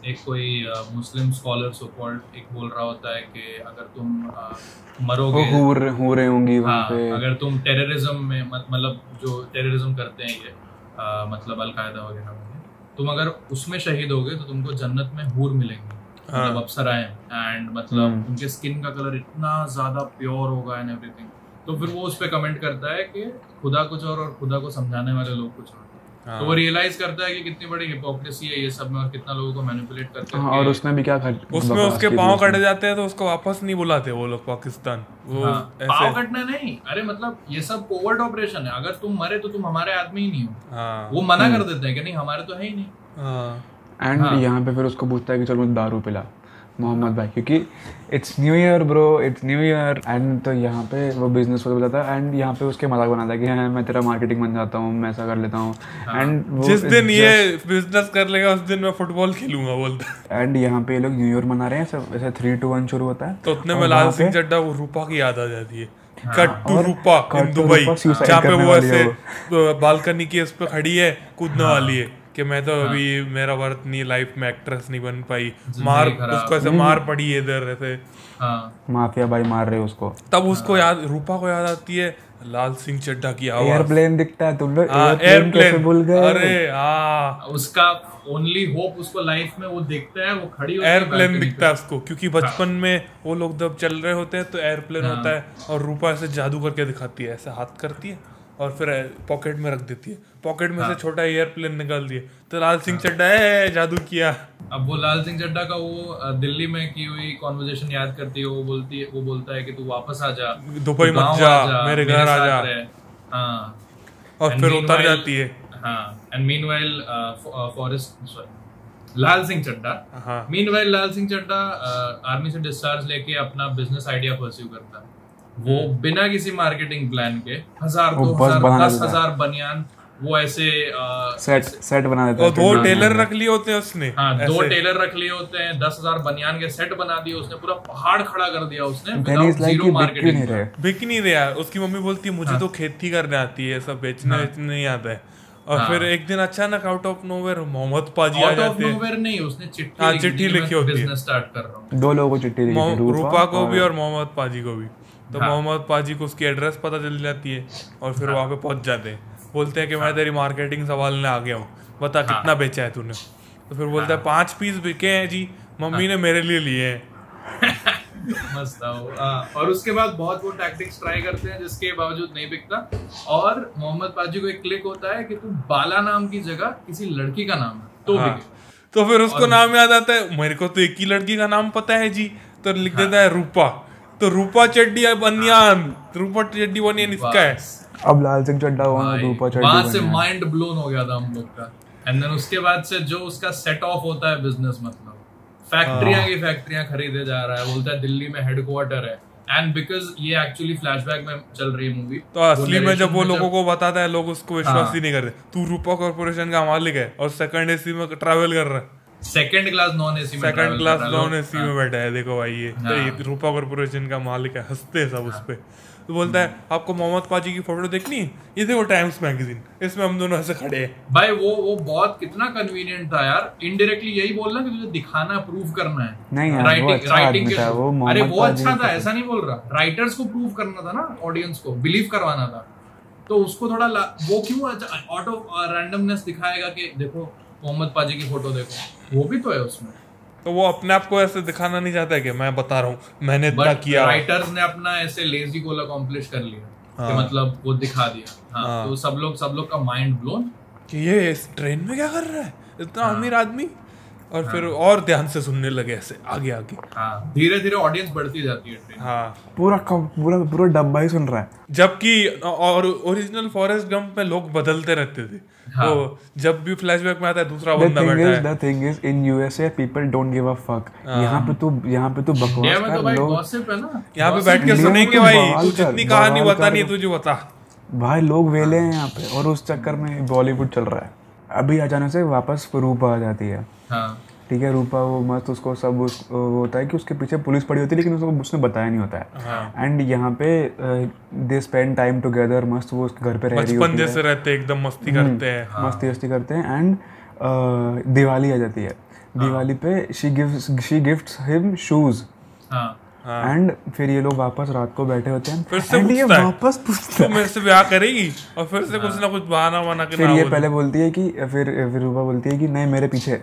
एक कोई मुस्लिम स्कॉलर सो कॉल्ड एक बोल रहा होता है कि अगर तुम मरोगे, हो रहे होंगी वहाँ पे, अगर तुम टेररिज्म में मतलब जो टेररिज्म करते हैं ये मतलब अलकायदा वगैरह में, तुम अगर उसमें शहीद होगे तो तुमको जन्नत में हूर मिलेंगी, मतलब अप्सराएं, एंड मतलब उनके स्किन का कलर इतना ज्यादा प्योर होगा एंड एवरीथिंग। तो फिर वो उस पे कमेंट करता है कि खुदा कुछ और खुदा को समझाने वाले लोग कुछ और। तो वो रियलाइज करता है कि कितनी बड़ी हिपोक्रेसी है ये सब में, और कितना लोगों को मैनिपुलेट करते हैं। और उसने भी क्या उसमें उसके पाँव कटे जाते हैं तो उसको वापस नहीं बुलाते वो लोग पाकिस्तान। वो पाँव कटना नहीं, अरे मतलब ये सब कोवर्ट ऑपरेशन है, अगर तुम मरे तो तुम हमारे आदमी ही नहीं हो। वो मना कर देते हैं कि नहीं हमारे तो है ही नहीं। एंड यहाँ पे फिर उसको पूछता है कि चलो मुझे दारू पिला मोहम्मद भाई, क्योंकि it's new year bro, it's new year. And तो यहाँ पे वो बिजनेस को बताता है, एंड यहाँ पे उसके मजाक बनाता है कि हाँ मैं तेरा मार्केटिंग बन जाता हूँ, मैं ऐसा कर लेता हूँ। एंड जिस दिन ये बिजनेस कर लेगा उस दिन मैं फुटबॉल खेलूंगा बोलता है। एंड यहाँ पे लोग न्यू ईयर मना रहे हैं, सब ऐसे 3, 2, 1 शुरू होता है। तो उतने में लाल सिंह चड्ढा वो रूपा की याद आ जाती है, cut to Rupa in Dubai, जहाँ पे वो ऐसे बालकनी की उस पे खड़ी है, कूदने वाली है कि मैं तो अभी मेरा वर्थ नहीं, लाइफ में एक्ट्रेस नहीं बन पाई, मार उसको ऐसे मार पड़ी है इधर ऐसे, माफिया भाई मार रहे उसको। तब उसको याद, रूपा को याद आती है लाल सिंह चड्ढा की आवाज। एयरप्लेन दिखता है, तुम लोग एयरप्लेन कैसे भूल गए? अरे उसका ओनली होप उसको लाइफ में वो देखता है, वो खड़ी होती है, एयरप्लेन दिखता है उसको, क्योंकि बचपन में वो लोग जब चल रहे होते हैं तो एयरप्लेन होता है, और रूपा ऐसे जादू करके दिखाती है, ऐसे हाथ करती है और फिर पॉकेट में रख देती है, पॉकेट में से छोटा एयरप्लेन निकाल दिए, तो लाल सिंह चड्ढा है जादू किया। अब वो लाल सिंह चड्ढा का वो दिल्ली में की हुई कॉन्वर्सेशन याद करती है, वो बोलता है कि तू वापस आ जा, दुबई मत जा, मेरे घर आ जा। हाँ, और फिर उतर जाती है। हाँ, and meanwhile Lal Singh Chaddha Lal Singh Chaddha army से डिस्चार्ज लेके अपना बिजनेस आइडिया परस्यू करता है। वो बिना किसी मार्केटिंग प्लान के 1000, 2000, 10,000 बनियान वो ऐसे सेट बना देता है। 2 टेलर रख लिए होते हैं उसने। हाँ, 2 टेलर रख लिए होते हैं, 10,000 बनियान के सेट बना दिए उसने, पूरा पहाड़ खड़ा कर दिया उसने, जीरो मार्केटिंग। बिक नहीं रहा। उसकी मम्मी बोलती है मुझे तो खेती करने आती है, सब बेचने नहीं आता है। और फिर एक दिन अचानक आउट ऑफ नोवेयर मोहम्मद पाजी आ जाते हैं। नोवेयर नहीं, उसने चिट्ठी लिखी होती है, बिजनेस स्टार्ट कर रहा हूं। 2 लोगों को चिट्ठी लिखी थी, रूपा को भी और मोहम्मद पाजी को भी। तो मोहम्मद पाजी को उसकी एड्रेस पता चल जाती है और फिर वहाँ पे पहुंच जाते हैं। बोलते हैं कि मैं तेरी मार्केटिंग संभालने आ गया हूँ, बता कितना बेचा है तूने। तो फिर बोलता है 5 पीस बिके हैं जी, मम्मी ने मेरे लिए लिए हैं। मस्त था वो। और उसके बाद बहुत वो टैक्टिक्स ट्राई करते हैं जिसके बावजूद नहीं बिकता, और मोहम्मद पाजी को एक क्लिक होता है कि तू बाला नाम की जगह किसी लड़की का नाम है तो बिके। तो फिर उसको नाम याद आता है, मेरे को तो एक ही लड़की का नाम पता है जी, तो लिख देता है रूपा। तो रूपा चड्डी बनियान, रूपा चड्डी बनियान इसका है। अब लाल सिंह चड्ढा हुआ, रूपा चड्डी वहां से माइंड ब्लोन हो गया था हम लोग का। एंड देन उसके बाद से जो उसका सेट ऑफ होता है बिजनेस, मतलब फैक्ट्रियां खरीदे जा रहा है, बोलता है दिल्ली में हेडक्वार्टर है। एंड बिकॉज ये एक्चुअली फ्लैशबैक में चल रही है मूवी, तो असली में जब वो लोगों को बताता है लोग उसको विश्वास ही नहीं करते। तू रूपा कॉर्पोरेशन का मालिक है और सेकंड एसी में ट्रैवल कर रहा है, सेकंड क्लास नॉन एसी में बैठा है। देखो भाई ये रूपा कॉर्पोरेशन का मालिक है। हंसते हैं सब उस पे। तो बोलता है आपको मोहम्मद पाजी की फोटो देखनी है, ये देखो टाइम्स मैगजीन, इसमें हम दोनों ऐसे खड़े हैं। भाई वो बहुत कितना कन्वीनियंट था यार, इनडायरेक्टली यही बोलना कि तुझे दिखाना, प्रूव करना है। नहीं यार, राइटिंग के अरे वो अच्छा था, ऐसा नहीं बोल रहा। राइटर्स को प्रूव करना था ना, ऑडियंस को बिलीव करवाना था। तो उसको थोड़ा वो क्यों आउट ऑफ रैंडमनेस दिखाएगा कि देखो मोहम्मद पाजी की फोटो देखो, वो भी तो है उसमें। तो वो अपने आप को ऐसे दिखाना नहीं चाहता है कि मैं बता रहा हूँ मैंने इतना किया। राइटर्स ने अपना ऐसे लेजी गोल अकॉम्प्लिश कर लिया कि मतलब वो दिखा दिया। तो सब लोग का माइंड ब्लोन कि ये इस ट्रेन में क्या कर रहा है इतना अमीर आदमी। और फिर और ध्यान से सुनने लगे ऐसे आगे आगे। हाँ, धीरे धीरे ऑडियंस बढ़ती जाती है ट्रेन। हाँ, पूरा पूरा डब्बा ही सुन रहा है। जबकि और ओरिजिनल फॉरेस्ट गंप में लोग बदलते रहते थे। हाँ। तो जब भी फ्लैशबैक में आता है दूसरा बंदा बैठा है। The thing is in USA people don't give a fuck। यहाँ पे तू बकवास इंडिया में तो कर भाई लोग, गॉसिप है ना, यहाँ पे gossip बैठ के इंडिया में सुनेंगे तो भाई, बवाल तू कर, जितनी कहानी बवाल बतानी है कर। तुझे बता। भाई लोग वेले हैं यहाँ पे, और उस चक्कर में बॉलीवुड चल रहा है। अभी अचानक से वापस रूपा आ जाती है। हाँ, ठीक है, रूपा वो मस्त, उसको सब वो होता है कि उसके पीछे पुलिस पड़ी होती है, लेकिन उसने बताया नहीं होता है। एंड यहाँ पे दे स्पेंड टाइम टुगेदर, मस्त वो उसके घर पे रह रही बचपन होती जैसे रहते हैं, एकदम मस्ती करते हैं। मस्ती करते हैं। एंड दिवाली आ जाती है। दिवाली पे शी गिफ्ट्स हिम शूज। हाँ, एंड फिर ये लोग वापस रात को बैठे होते हैं, फिर से एंड ये पूछता है, वापस पूछता तो मेरे से ब्याह करेगी, और फिर से कुछ ना कुछ बहाना बना के फिर ना ये बोल। पहले बोलती है कि फिर रूपा बोलती है कि नहीं मेरे पीछे,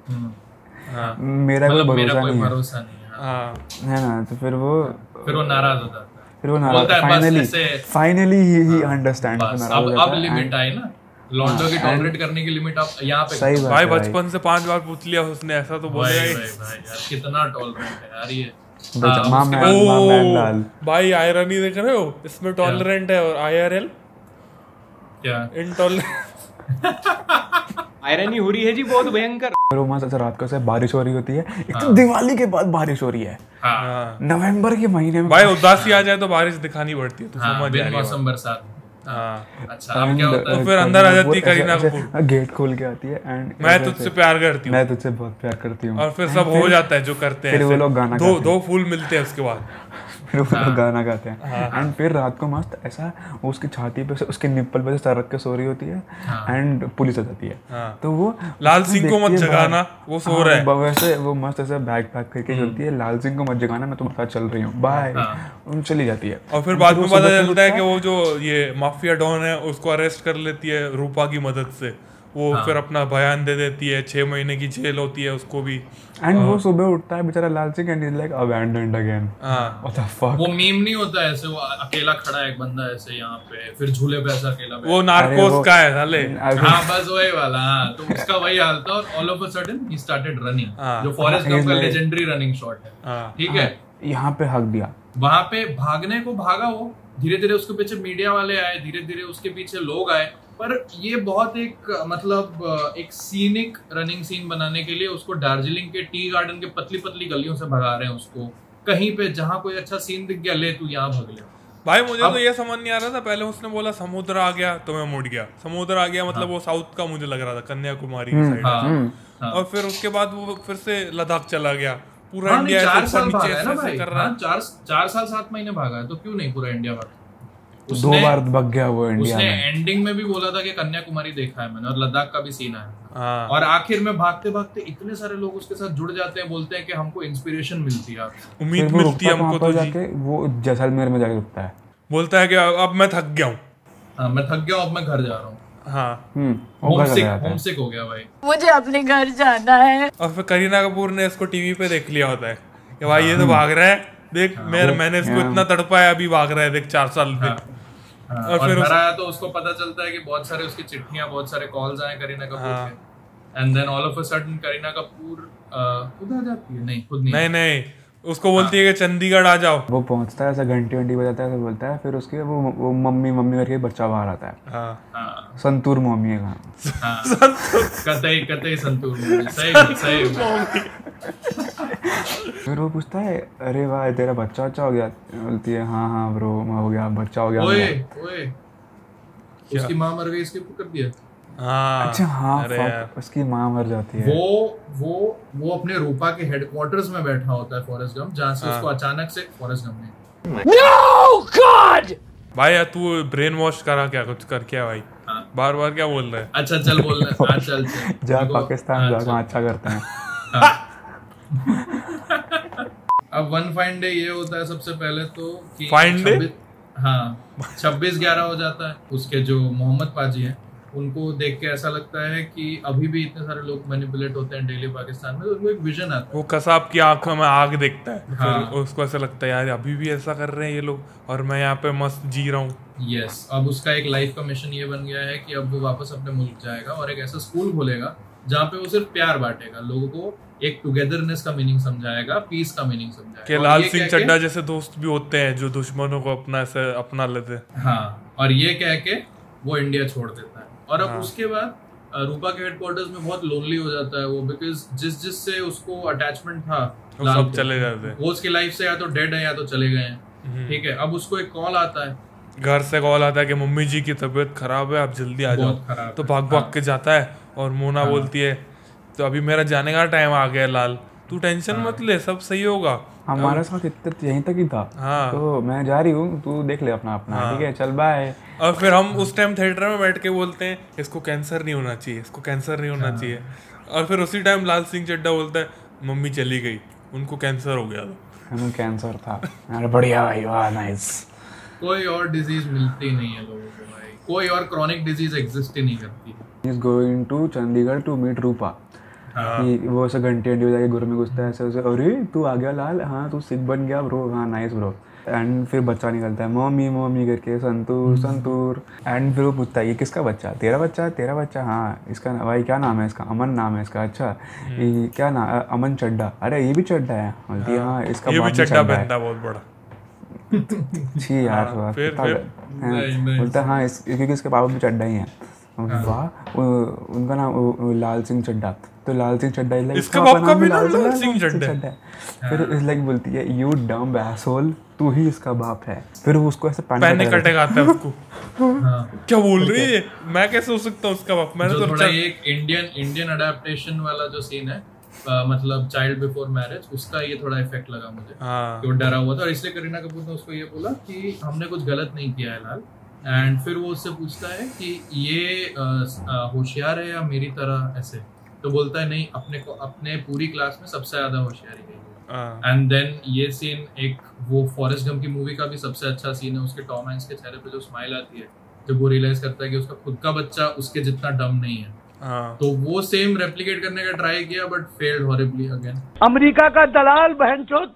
हाँ, मेरा कोई मतलब मेरा भरोसा कोई नहीं है, भरोसा नहीं है। हाँ, है ना। तो फिर वो नाराज हो जाता है। फिर वो बोलता है, बस फाइनली ही अंडरस्टैंड। बस अब लिमिट आई ना, लॉन्डो की टॉलरेट करने की लिमिट अब यहाँ पे। सही बात भाई है भाई। बचपन से 5 बार पूछ लिया उसने, ऐसा तो बोलेगा ही। भाई यार कितना टॉलरेंट है यार ये। माँ मैन लाल भाई आयरनी देख रहे हो, इसमें टॉलरेंट है और IRL क्या इंटॉलरेंट। आयरनी हो रही है जी बहुत भयंकर। फिर वो मस्त ऐसे रात को ऐसे बारिश हो रही होती है, एक तो दिवाली के बाद बारिश हो रही है, हाँ, नवंबर के महीने में भाई उदासी आ जाए तो बारिश दिखानी पड़ती है, तो हाँ, समझ बिन मौसम बरसात। हाँ, अच्छा, अब क्या होता है? और फिर अंदर आ जाती करीना कपूर, गेट खोल के आती है, एंड मैं तुझसे प्यार करती हूँ, मैं तुझसे बहुत प्यार करती हूँ। और फिर सब हो जाता है जो करते हैं। फिर वो ऐसे लोग गाना दो गाते दो फूल मिलते हैं उसके बाद। फिर वो लोग गाना गाते हैं। एंड फिर रात को मस्त ऐसा उसकी छाती पे से, उसके निप्पल पे से सर रख के सो रही होती है, एंड पुलिस आ जाती है। तो वो लाल सिंह को मत जगाना, वो सो रहा है। वैसे वो मस्त ऐसे बैग पैक करके चलती है, लाल सिंह को मत जगाना, मैं तुम्हारे साथ चल रही हूँ, बाय, चली जाती है। और फिर बाद में पता चलता है कि वो जो ये माफिया डॉन है उसको अरेस्ट कर लेती है रूपा की मदद से। वो फिर अपना बयान दे देती है, 6 महीने की जेल होती है उसको भी। एंड वो सुबह उठता है बेचारा Lal Singh, and is like abandoned again. What the fuck. वो मीम नहीं होता ऐसे, वो अकेला खड़ा है एक बंदा ऐसे यहाँ पे, फिर झूले पे ऐसा अकेला बैठा। वो नार्कोस का है साले। हाँ बस वही वाला। हाँ, तो उसका वही हाल था, और all of a sudden he started running, जो फॉरेस्ट गंप का लेजेंडरी रनिंग शॉट है। ठीक है, यहाँ पे हक दिया, वहां पे भागने को भागा वो, धीरे धीरे उसके पीछे मीडिया वाले आए, धीरे धीरे उसके पीछे लोग आए। पर ये बहुत एक मतलब एक सीनिक रनिंग सीन बनाने के लिए उसको दार्जिलिंग के टी गार्डन के पतली पतली गलियों से भगा रहे हैं उसको, कहीं पे जहां कोई अच्छा सीन दिख गया, ले तू यहाँ भाग ले। भाई मुझे तो ये समझ नहीं आ रहा था, पहले उसने बोला समुद्र आ गया तो मैं मुड़ गया, समुद्र आ गया मतलब वो साउथ का मुझे लग रहा था, कन्याकुमारी की साइड। और फिर उसके बाद वो फिर से लद्दाख चला गया। पूरा इंडिया 4 साल भागा है ना ऐसे भाई, कर रहा है। 4 साल 7 महीने भागा है, तो क्यों नहीं पूरा इंडिया भागा? 2 बार भग गया वो इंडिया उसने में। एंडिंग में भी बोला था कि कन्याकुमारी देखा है मैंने, और लद्दाख का भी सीन आया। हाँ। और आखिर में भागते भागते इतने सारे लोग उसके साथ जुड़ जाते हैं, बोलते हैं कि हमको इंस्पिरेशन मिलती है आपसे। उम्मीद फिर वो मिलती है रुकता हमको कहाँ तो पर जी। जाके, वो जैसलमेर में जाके रुकता है। बोलता है कि अब मैं थक गया हूँ। हाँ, मैं थक गया हूँ, अब मैं घर जा रहा हूँ। हाँ, वो घर चला जाता है। होमसिक हो गया भाई। मुझे अपने घर जाना है। और फिर करीना कपूर ने इसको टीवी पे देख लिया होता है कि भाई ये तो भाग रहा है, देख मैंने इसको इतना तड़पा है, अभी भाग रहा है, देख 4 साल पे। और फिर घर आया तो उसको पता चलता है कि बहुत सारे उसकी चिट्ठियां, बहुत सारे कॉल्स आए करीना कपूर के। And then all of a sudden Kareena Kapoor खुद आ जाती है, नहीं खुद नहीं, उसको बोलती है कि चंडीगढ़ आ जाओ। वो पहुंचता है, ऐसा घंटी वंटी बजाता है, ऐसा बोलता है, फिर उसके वो मम्मी करके बच्चा बाहर आता है। हाँ। संतूर मम्मी है कहाँ। कतई संतूर, सही। फिर वो पूछता है, अरे वाह तेरा बच्चा अच्छा हो गया? बोलती है हाँ ब्रो हो गया, बच्चा हो गया। ओए उसकी माँ मर गई, इसके कर दिया। हाँ, अच्छा हाँ, उसकी माँ मर जाती है। वो अपने रूपा के हेडक्वार्टर्स में बैठा होता है फॉरेस्ट गंप, जहाँ से उसको अचानक से फॉरेस्ट गंप ने नो गॉड भाई तू ब्रेन वॉश करा क्या, कुछ कर क्या भाई? बार बार क्या बोल रहा है? अच्छा चल बोल रहे हैं, चल जा पाकिस्तान जा, अच्छा करते हैं। अब वन फाइन डे ये होता है सबसे पहले तो कि फाइन डे, हाँ 26/11 हो जाता है। उसके जो मोहम्मद पाजी हैं उनको देख के ऐसा लगता है कि अभी भी इतने सारे लोग मैनिपुलेट होते हैं डेली पाकिस्तान में, तो उनको एक विजन आता है। वो कसाब की आंखों में आग देखता है। फिर उसको ऐसा लगता है यार अभी भी ऐसा कर रहे हैं ये लोग, और मैं यहाँ पे मस्त जी रहा हूँ। यस, अब उसका एक लाइफ का मिशन ये बन गया है कि अब वो वापस अपने मुल्क जाएगा और एक ऐसा स्कूल खोलेगा जहाँ पे वो सिर्फ प्यार बांटेगा, लोगों को एक टुगेदरनेस का मीनिंग समझाएगा, पीस का मीनिंग समझाएगा। कि लाल सिंह चड्ढा जैसे दोस्त भी होते हैं जो दुश्मनों को अपना ऐसे अपना लेते हैं। हाँ, और ये कह के वो इंडिया छोड़ देता है। और अब उसके बाद रूपा के हेडक्वार्टर्स में बहुत लोनली हो जाता है वो, बिकॉज जिससे उसको अटैचमेंट था सब चले जाते हैं, वो उसकी लाइफ से या तो डेड है या तो चले गए हैं। ठीक है, अब उसको एक कॉल आता है, घर से कॉल आता है कि मम्मी जी की तबीयत खराब है, आप जल्दी आ जाओ। तो भाग भाग के जाता है और मोना बोलती है तो अभी मेरा जाने का टाइम आ गया लाल, तू टेंशन मत ले, सब सही होगा। हमारे साथ इतने यहीं तक ही था। हाँ। तो मैं जा रही हूँ, तू देख ले अपना अपना। ठीक है, चल बाय। और फिर हम उस टाइम थिएटर में बैठ के बोलते हैं इसको कैंसर नहीं होना चाहिए, इसको कैंसर नहीं होना चाहिए। और फिर उसी टाइम लाल सिंह चड्ढा बोलता है मम्मी चली गई, उनको कैंसर हो गया था। हमें कैंसर था। अरे बढ़िया भाई, वाह नाइस। कोई और डिजीज मिलती नहीं है लोगों को भाई, कोई और क्रॉनिक डिजीज एग्जिस्ट ही नहीं करती। He is going to Chandigarh to meet Rupa. कि वो ऐसे घंटे हो जाके गुरु में घुसता है ऐसे ऐसे, अरे तू आ गया लाल, हाँ तू सिख बन गया ब्रो, हाँ नाइस ब्रो। एंड फिर बच्चा निकलता है मम्मी मम्मी करके, संतूर संतूर। एंड फिर वो पूछता है ये किसका बच्चा? तेरा बच्चा? तेरा बच्चा? हाँ। इसका भाई क्या नाम है इसका? अमन नाम है इसका। अच्छा, ये क्या नाम? अमन चड्ढा। अरे ये भी चड्ढा है? बोलती है हाँ, इसका ये बाप भी चड्ढा पहनता है बहुत बड़ा। छी यार, बोलता है हाँ क्योंकि इसके पापा भी चड्ढा ही है। वाह, उनका नाम लाल सिंह चड्ढा। तो लाल सिंह चड्ढा इसका बाप का भी नाम लाल सिंह चड्ढा है। फिर इस लाइक बोलती है यू डम्ब एसोल, तू ही इसका बाप है। फिर वो उसको ऐसे पैनिक अटैक आता है उसको। क्या बोल रही है, मैं कैसे हो सकता हूँ उसका बाप? मैंने तो थोड़ा एक इंडियन अडेप्टेशन वाला जो सीन है, मतलब चाइल्ड बिफोर मैरिज, उसका ये थोड़ा इफेक्ट लगा मुझे। कि वो डरा हुआ था और इसलिए करीना कपूर ने उसको ये बोला कि हमने कुछ गलत नहीं किया है लाल। एंड फिर वो उससे पूछता है कि ये होशियार है या मेरी तरह ऐसे? तो बोलता है नहीं, अपने पूरी क्लास में सबसे ज्यादा होशियारी है। एंड देन ये सीन एक वो फॉरेस्ट गम की मूवी का भी सबसे अच्छा सीन है, उसके टॉम हैंक्स के चेहरे पे जो स्माइल आती है जब वो रियलाइज करता है कि उसका खुद का बच्चा उसके जितना डम नहीं है। तो वो सेम रेप्लिकेट करने का ट्राई किया but failed horribly again. America का दलाल बहनचोद।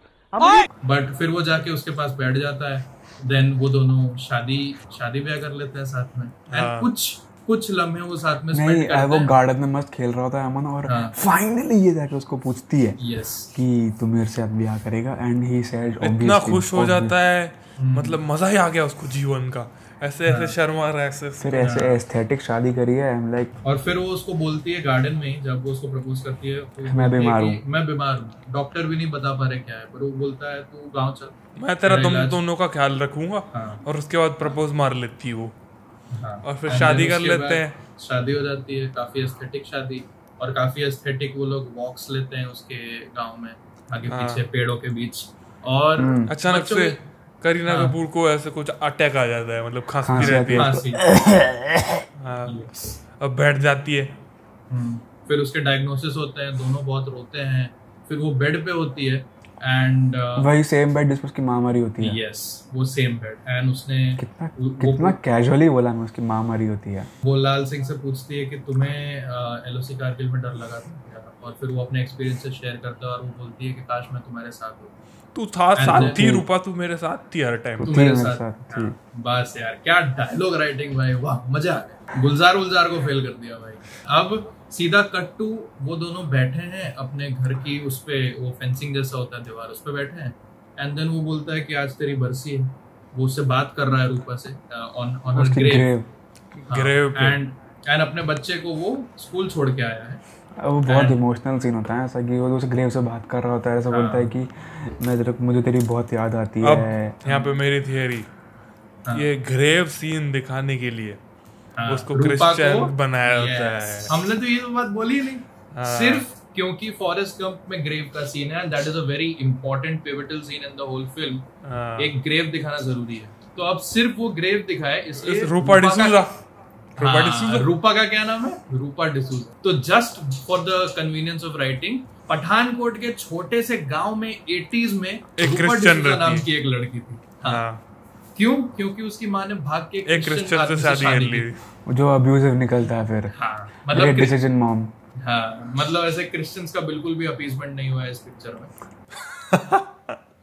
बट फिर वो जाके उसके पास बैठ जाता है। देन वो दोनों शादी ब्याह कर लेते हैं साथ में। एंड कुछ लम्हे वो साथ में स्पेंड करते हैं। वो गार्डन में मस्त खेल रहा होता है अमन, और फाइनली ये जाके उसको पूछती है कि तू मेरे साथ ब्याह करेगा। एंड ही सेड इतना खुश हो जाता है, मतलब मजा ही आ गया उसको जीवन का। ऐसे ऐसे शर्मा रहा है, ऐसे फिर ऐसे एस्थेटिक शादी करी है। I am like. और फिर वो उसको बोलती है गार्डन में ही, जब वो उसको प्रपोज करती है, मैं बीमार हूँ, डॉक्टर भी नहीं बता पा रहे क्या है, पर वो बोलता है तू गाँव चल, मैं तेरा दोनों का ख्याल रखूंगा। और उसके बाद प्रपोज मार लेती है वो। और फिर शादी कर लेते हैं, शादी हो जाती है, काफी एस्थेटिक शादी। और काफी एस्थेटिक वो लोग वॉक्स लेते हैं उसके गांव में, आगे पीछे पेड़ों के बीच। और अचानक से करीना कपूर को ऐसे कुछ अटैक आ जाता है, मतलब खांसती रहती है। अब बैठ जाती है। फिर उसके डायग्नोसिस होते हैं, दोनों बहुत रोते हैं। फिर वो बेड पे होती है एंड वही सेम बेड जिस उसकी माँ मरी होती है। यस, वो सेम बेड। एंड उसने कितना कैजुअली बोला मैं, उसकी माँ मरी होती है। वो लाल सिंह से पूछती है कि तुम्हें LOC कारगिल में डर लगा था क्या? और फिर वो अपने एक्सपीरियंस से शेयर करता है और वो बोलती है कि काश मैं तुम्हारे साथ हूँ। तू था साथ थी रूपा, तू मेरे साथ थी हर टाइम। तू मेरे साथ थी। बस यार, क्या डायलॉग राइटिंग भाई, वाह मजा आ गया। गुलजार को फेल कर दिया भाई। अब सीधा कट टू, वो दोनों बैठे हैं अपने घर की उस पे, वो फेंसिंग जैसा होता है दीवार, उस पे बैठे हैं। एंड देन वो बोलता है कि आज तेरी बरसी है। वो उससे बात कर रहा है रूपा से ऑन हर ग्रेव। एंड अपने बच्चे को वो स्कूल छोड़ के आया है। वो बहुत इमोशनल सीन होता है ऐसा कि वो उस ग्रेव से बात कर रहा होता है, ऐसा बोलता है कि मुझे तेरी बहुत याद आती है। यहाँ पे मेरी थियरी, ये ग्रेव सीन दिखाने के लिए उसको क्रिश्चियन बनाया होता है। हमने तो ये बात बोली ही नहीं, सिर्फ क्योंकि फॉरेस्ट गंप में ग्रेव का सीन है, that is a very important pivotal scene in the whole film. एक ग्रेव दिखाना जरूरी है, तो अब सिर्फ वो ग्रेव दिखाए इसलिए रूपा डिसूजा। रूपा का क्या नाम है? रूपा डिसूजा। तो just for the convenience of writing, Pathankot के छोटे से गांव में 80s में रूपा डिसूजा नाम की एक लड़की थी। क्यों? क्योंकि उसकी माँ ने भाग के एक क्रिश्चियन से शादी कर ली, जो अब्यूजिव निकलता है फिर। मतलब डिसीजन मॉम। मतलब ऐसे क्रिश्चियंस का बिल्कुल भी अपीसमेंट नहीं हुआ है इस पिक्चर में।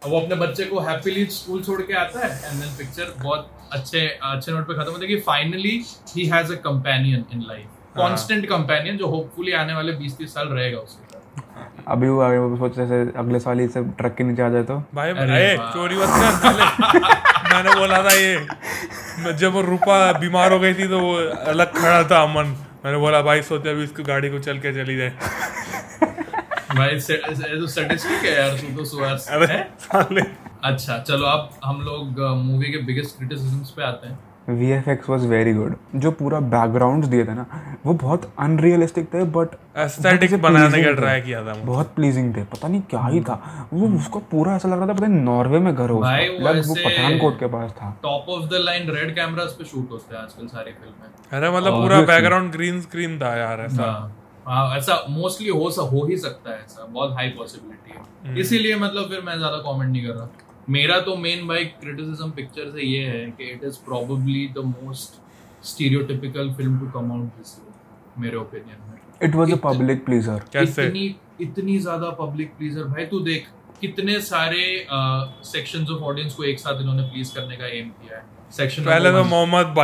वो अपने बच्चे को हैप्पीली स्कूल छोड़ के आता है एंड देन पिक्चर बहुत अच्छे नोट पे खत्म होता है कि finally he has a companion in life. Constant companion जो होपफुली आने वाले 20-30 साल रहेगा उसके साथ। अभी वो सोच रहे थे अगले साल ही से ट्रक के नीचे आ जाए तो भाई चोरी मत कर साले। मैंने बोला था ये जब वो रूपा बीमार हो गई थी तो वो अलग खड़ा था अमन, मैंने बोला भाई सोचे अभी इसको गाड़ी को चल के चली जाए। भाई तो स्टैटिस्टिक है यार तू तो सुहास। अरे साले। अच्छा चलो अब हम लोग मूवी के बिगेस्ट क्रिटिसिज्म्स पे आते हैं। VFX was very good। जो पूरा बैकग्राउंड दिए थे ना वो बहुत अनरियलिस्टिक थे बट एस्थेटिक बनाने का ट्राई किया था, बहुत प्लीजिंग थे। पता नहीं क्या ही था वो, उसको पूरा ऐसा लग रहा था पता नहीं नॉर्वे में घर हो, वो पठानकोट के पास था। Top of the line red cameras पे शूट होते हैं आजकल सारी फिल्में। अरे मतलब पूरा बैकग्राउंड ग्रीन स्क्रीन था यार ऐसा। ऐसा मोस्टली हो ही सकता है, ऐसा बहुत हाई पॉसिबिलिटी है, इसीलिए मतलब फिर मैं ज्यादा कमेंट नहीं कर रहा। मेरा तो मेन भाई क्रिटिसिज्म पिक्चर से ये है कि it is probably the most stereotypical film to come out this year मेरे ओपिनियन में। It was a public pleasure. कैसे? इतनी ज्यादा पब्लिक प्लीजर भाई, तू देख कितने सारे सेक्शंस ऑफ ऑडियंस को एक साथ इन्होंने प्लीज करने का एम किया है। सेक्शन पहले तो मोहम्मद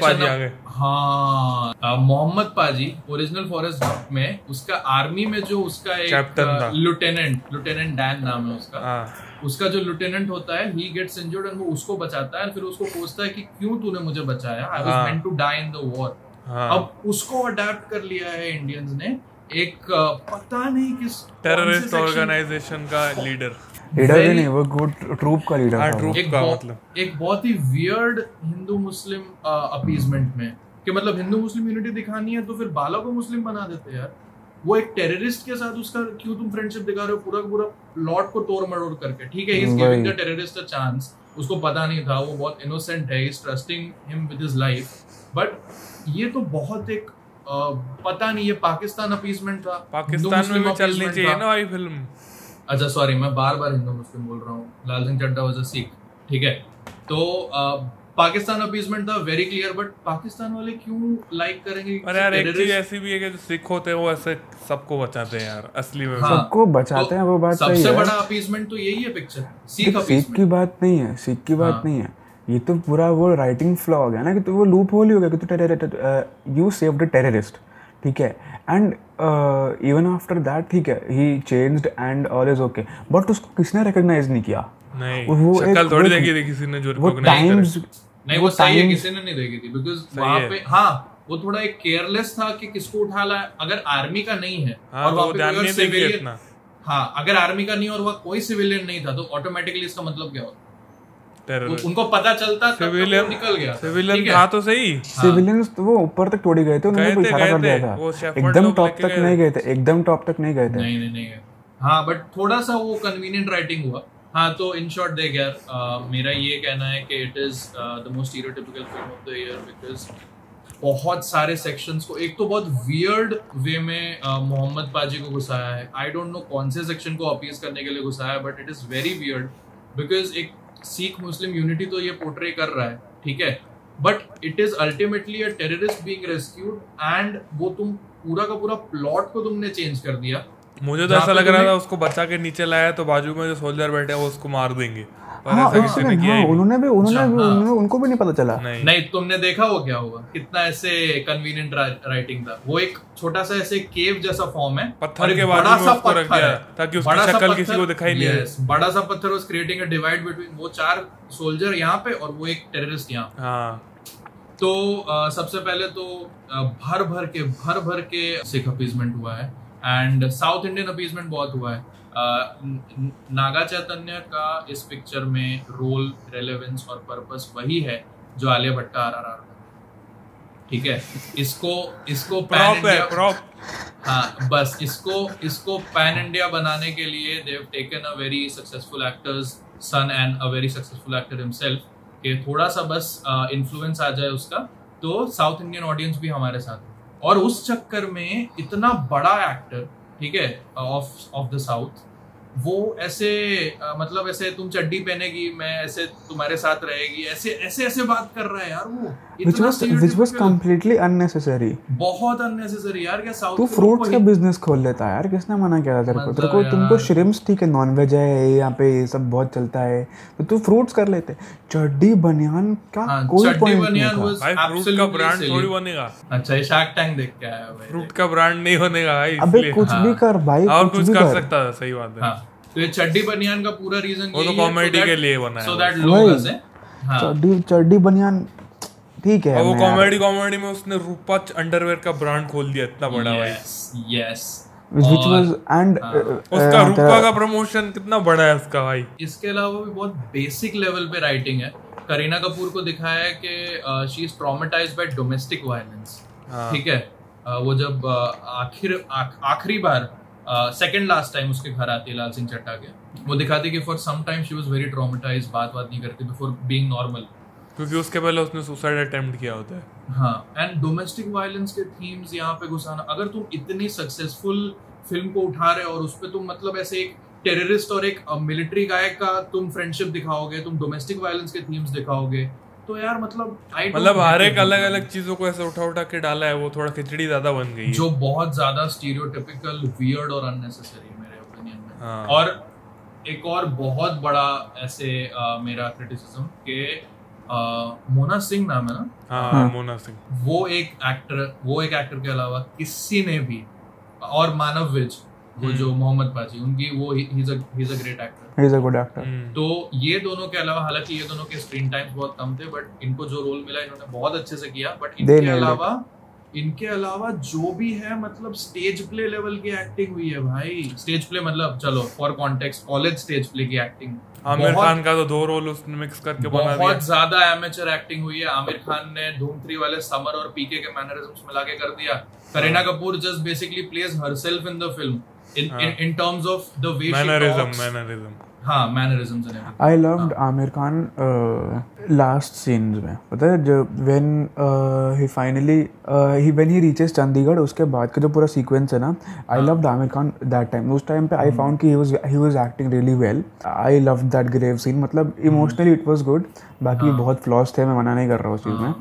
पाजी आ गए। हाँ मोहम्मद पाजी ओरिजिनल फॉरेस्ट गंप में उसका आर्मी में जो उसका एक लेफ्टिनेंट डैन नाम है उसका जो लेफ्टिनेंट होता है ही गेट्स इंजर्ड एंड वो उसको बचाता है, फिर उसको पूछता है कि क्यों तूने मुझे बचाया, I was meant to die in the war. अब उसको अडैप्ट कर लिया है इंडियंस ने, एक पता नहीं किस टेररिस्ट ऑर्गेनाइजेशन का लीडर नहीं, वो गुड ट्रूप का लीडर था। एक बहुत ही वियर्ड हिंदू मुस्लिम अपीजमेंट में कि मतलब हिंदू मुस्लिम यूनिटी दिखानी है तो फिर बाला को मुस्लिम बना देते यार। वो एक टेररिस्ट के साथ उसका क्यों तुम फ्रेंडशिप दिखा रहे हो, पूरा प्लॉट को तोड़ मरोड़ करके। ठीक है, he is giving the terrorist a chance, उसको पता नहीं था, वो बहुत इनोसेंट है, he is trusting him with his life. But ये तो बहुत एक पता नहीं, ये पाकिस्तान अपीजमेंट था। पाकिस्तान में भी चलनी चाहिए ना ये फिल्म। अच्छा सॉरी, मैं बार हिंदू मुस्लिम बोल रहा हूँ। लाल सिंह चड्ढा वाज अ सिख, ठीक है। तो पाकिस्तान अपीजमेंट था वेरी क्लियर, बट पाकिस्तान वाले क्यों लाइक करेंगे? अरे यार एक चीज ऐसी भी है कि जो सिख होते हैं वो ऐसे सबको बचाते हैं यार, असली में सबको बचाते हैं, वो बात सही है। सबसे बड़ा अपीजमेंट तो यही है पिक्चर, सिख की बात नहीं है, सिख की बात नहीं है, ये तो पूरा वो राइटिंग फ्लॉ हो गया ना कि तो वो लूप होल ही हो गया कि तो यू सेव्ड अ टेररिस्ट, ठीक है, एंड इवन आफ्टर दैट ठीक है he changed and all is okay, but उसको किसने रिकॉग्नाइज नहीं किया? नहीं, वो शक्ल थोड़ी देखी थी किसी ने जो रिकॉग्नाइज नहीं, वो सही है, किसी ने नहीं देखी थी बिकॉज़ वहां पे वो थोड़ा एक केयरलेस था कि किसको उठा ला। अगर आर्मी का नहीं है और वहां पे कोई सिविलियन, अगर आर्मी का नहीं और वहां कोई सिविलियन नहीं था तो ऑटोमेटिकली इसका मतलब क्या होता? उनको पता चलता तब तो निकल गया। सिविलियन था तो सही, सिविलियंस तो वो ऊपर तक थोड़ी गए थे, उन्होंने इशारा कर दिया था, एकदम टॉप तक नहीं गए थे, एकदम टॉप तक नहीं गए थे। नहीं गए। हाँ, बट थोड़ा सा वो कन्वीनियंट राइटिंग हुआ। हाँ, तो इन शॉर्ट देख यार, मेरा ये कहना है कि it is the most stereotypical film of the year because बहुत सारे सेक्शंस को एक तो बहुत वियर्ड वे में मोहम्मद पाजी को घुसाया है। आई डोंट नो कौन से सेक्शन को अपीज करने के लिए घुसाया है, but it is very weird because एक सिख मुस्लिम यूनिटी तो ये पोर्ट्रे कर रहा है, ठीक है, but it is ultimately a terrorist being rescued and वो तुम पूरा का पूरा प्लॉट को तुमने चेंज कर दिया। मुझे तो ऐसा लग रहा था उसको बचा के नीचे लाया तो बाजू में जो सोल्जर बैठे हैं वो उसको मार देंगे, पर ऐसा किसी ने किया ही नहीं। उन्होंने उनको भी नहीं पता चला। नहीं, तुमने देखा वो क्या होगा, कितना ऐसे कन्वीनियंट राइटिंग था। वो एक छोटा सा ऐसे केव जैसा फॉर्म है, पत्थर के बाजू में उसको रख दिया ताकि उसकी शक्ल किसी को दिखाई नहीं दे। बड़ा सा पत्थर was creating a divide between वो 4 सोल्जर यहाँ पे और वो एक टेररिस्ट यहाँ। हाँ, तो सबसे पहले तो भर भर के सिख अपीजमेंट हुआ है एंड साउथ इंडियन अपीजमेंट बहुत हुआ है। नागा चैतन्य का इस पिक्चर में रोल, रेलेवेंस और पर्पस वही है जो आलिया भट्ट का RRR में, ठीक है। इसको पैन इंडिया, हाँ बस इसको पैन इंडिया बनाने के लिए they have taken a very successful actor's son and a very successful actor himself कि थोड़ा सा बस इन्फ्लुएंस आ जाए उसका तो साउथ इंडियन ऑडियंस भी हमारे साथ है। और उस चक्कर में इतना बड़ा एक्टर, ठीक है, ऑफ द साउथ वो ऐसे मतलब ऐसे तुम चड्डी पहनेगी, मैं ऐसे तुम्हारे साथ रहेगी, ऐसे ऐसे ऐसे बात कर रहा है यार वो, which was completely unnecessary. बहुत unnecessary यार। क्या साउथ तू फ्रूट्स का बिजनेस खोल लेता है यार, किसने मना किया तेरे को? तेरे को तुमको श्रिम्प्स ठीक है, नॉनवेज है यहाँ पे, ये सब बहुत चलता है, तो तू फ्रूट्स कर लेते। चड्डी बनियान का कोई पॉइंट नहीं था भाई, फ्रूट का ब्रांड थोड़ी बनेगा। अच्छा, ये शार्क टैंक देख के आया भाई, फ्रूट का ब्रांड नहीं बनेगा भाई। अबे कुछ भी कर भाई, और कुछ कर सकता है, सही बात है। तो ये चड्डी बनियान का पूरा रीजन वो तो कॉमेडी के लिए बना है, सो दैट लोग हंसे। चड्डी बनियान ठीक है। वो कॉमेडी में उसने रूपा अंडरवेयर का ब्रांड खोल दिया इतना बड़ा भाई। यस, which was and उसका रूपा का प्रमोशन कितना बड़ा है उसका भाई। इसके अलावा भी बहुत बेसिक लेवल पे राइटिंग है। करीना कपूर को दिखाया है कि she is traumatised bye domestic violence, ठीक है। वो जब आखिरी बार सेकंड लास्ट टाइम उसके घर आती है लाल सिंह चड्ढा के, वो दिखाती कि for some time she was very traumatised, बात नहीं करती बिफोर बीइंग नॉर्मल, क्योंकि उसके पहले उसने सुसाइड अटेम्प्ट किया होता है। हाँ, एंड डोमेस्टिक वायलेंस के थीम्स यहाँ पे घुसाना। अगर तुम इतनी सक्सेसफुल फिल्म को उठा रहे हो और उसपे तुम मतलब ऐसे एक टेररिस्ट और एक मिलिट्री गाय का तुम फ्रेंडशिप दिखाओगे, तुम डोमेस्टिक वायलेंस के थीम्स दिखाओगे, तो यार मतलब हर एक अलग अलग चीजों को ऐसे उठा के डाला है, वो थोड़ा खिचड़ी ज्यादा बन गई है, जो बहुत ज्यादा स्टीरियोटिपिकल, वियर्ड और अननेसेसरी मेरे ओपिनियन में। हाँ। और एक और बहुत बड़ा ऐसे मेरा क्रिटिसिज्म के मोना सिंह नाम है ना? हाँ, मोना सिंह। वो एक एक्टर के अलावा किसी ने भी, और मानव विज, वो जो मोहम्मद पाजी, उनकी वो he is a great actor, he is a good actor. तो ये दोनों के अलावा, हालांकि ये दोनों के स्क्रीन टाइम्स बहुत कम थे, बट इनको जो रोल मिला इन्होंने बहुत अच्छे से किया। बट इनके अलावा जो भी है, मतलब स्टेज प्ले लेवल की एक्टिंग हुई है भाई। स्टेज प्ले मतलब चलो for context, college stage play की एक्टिंग। आमिर खान का तो 2 रोल उसने मिक्स करके बना दिया। बहुत ज्यादा एमेचर एक्टिंग हुई है। आमिर खान ने धूम 3 वाले समर और पीके के मैनरिज्म्स मिला के कर दिया। Kareena Kapoor just basically plays herself in the film in terms of the way she talks. Mannerisms and everything. I loved Aamir Khan last scenes में, पता है जब when he reaches Chandigarh, उसके बाद का जो पूरा सीक्वेंस है ना, I loved Aamir Khan that time. उस टाइम पे I found कि he was acting really well. I loved that grave scene, मतलब emotionally it was good. बाकी बहुत flaws थे, मैं मना नहीं कर रहा हूँ उस चीज में।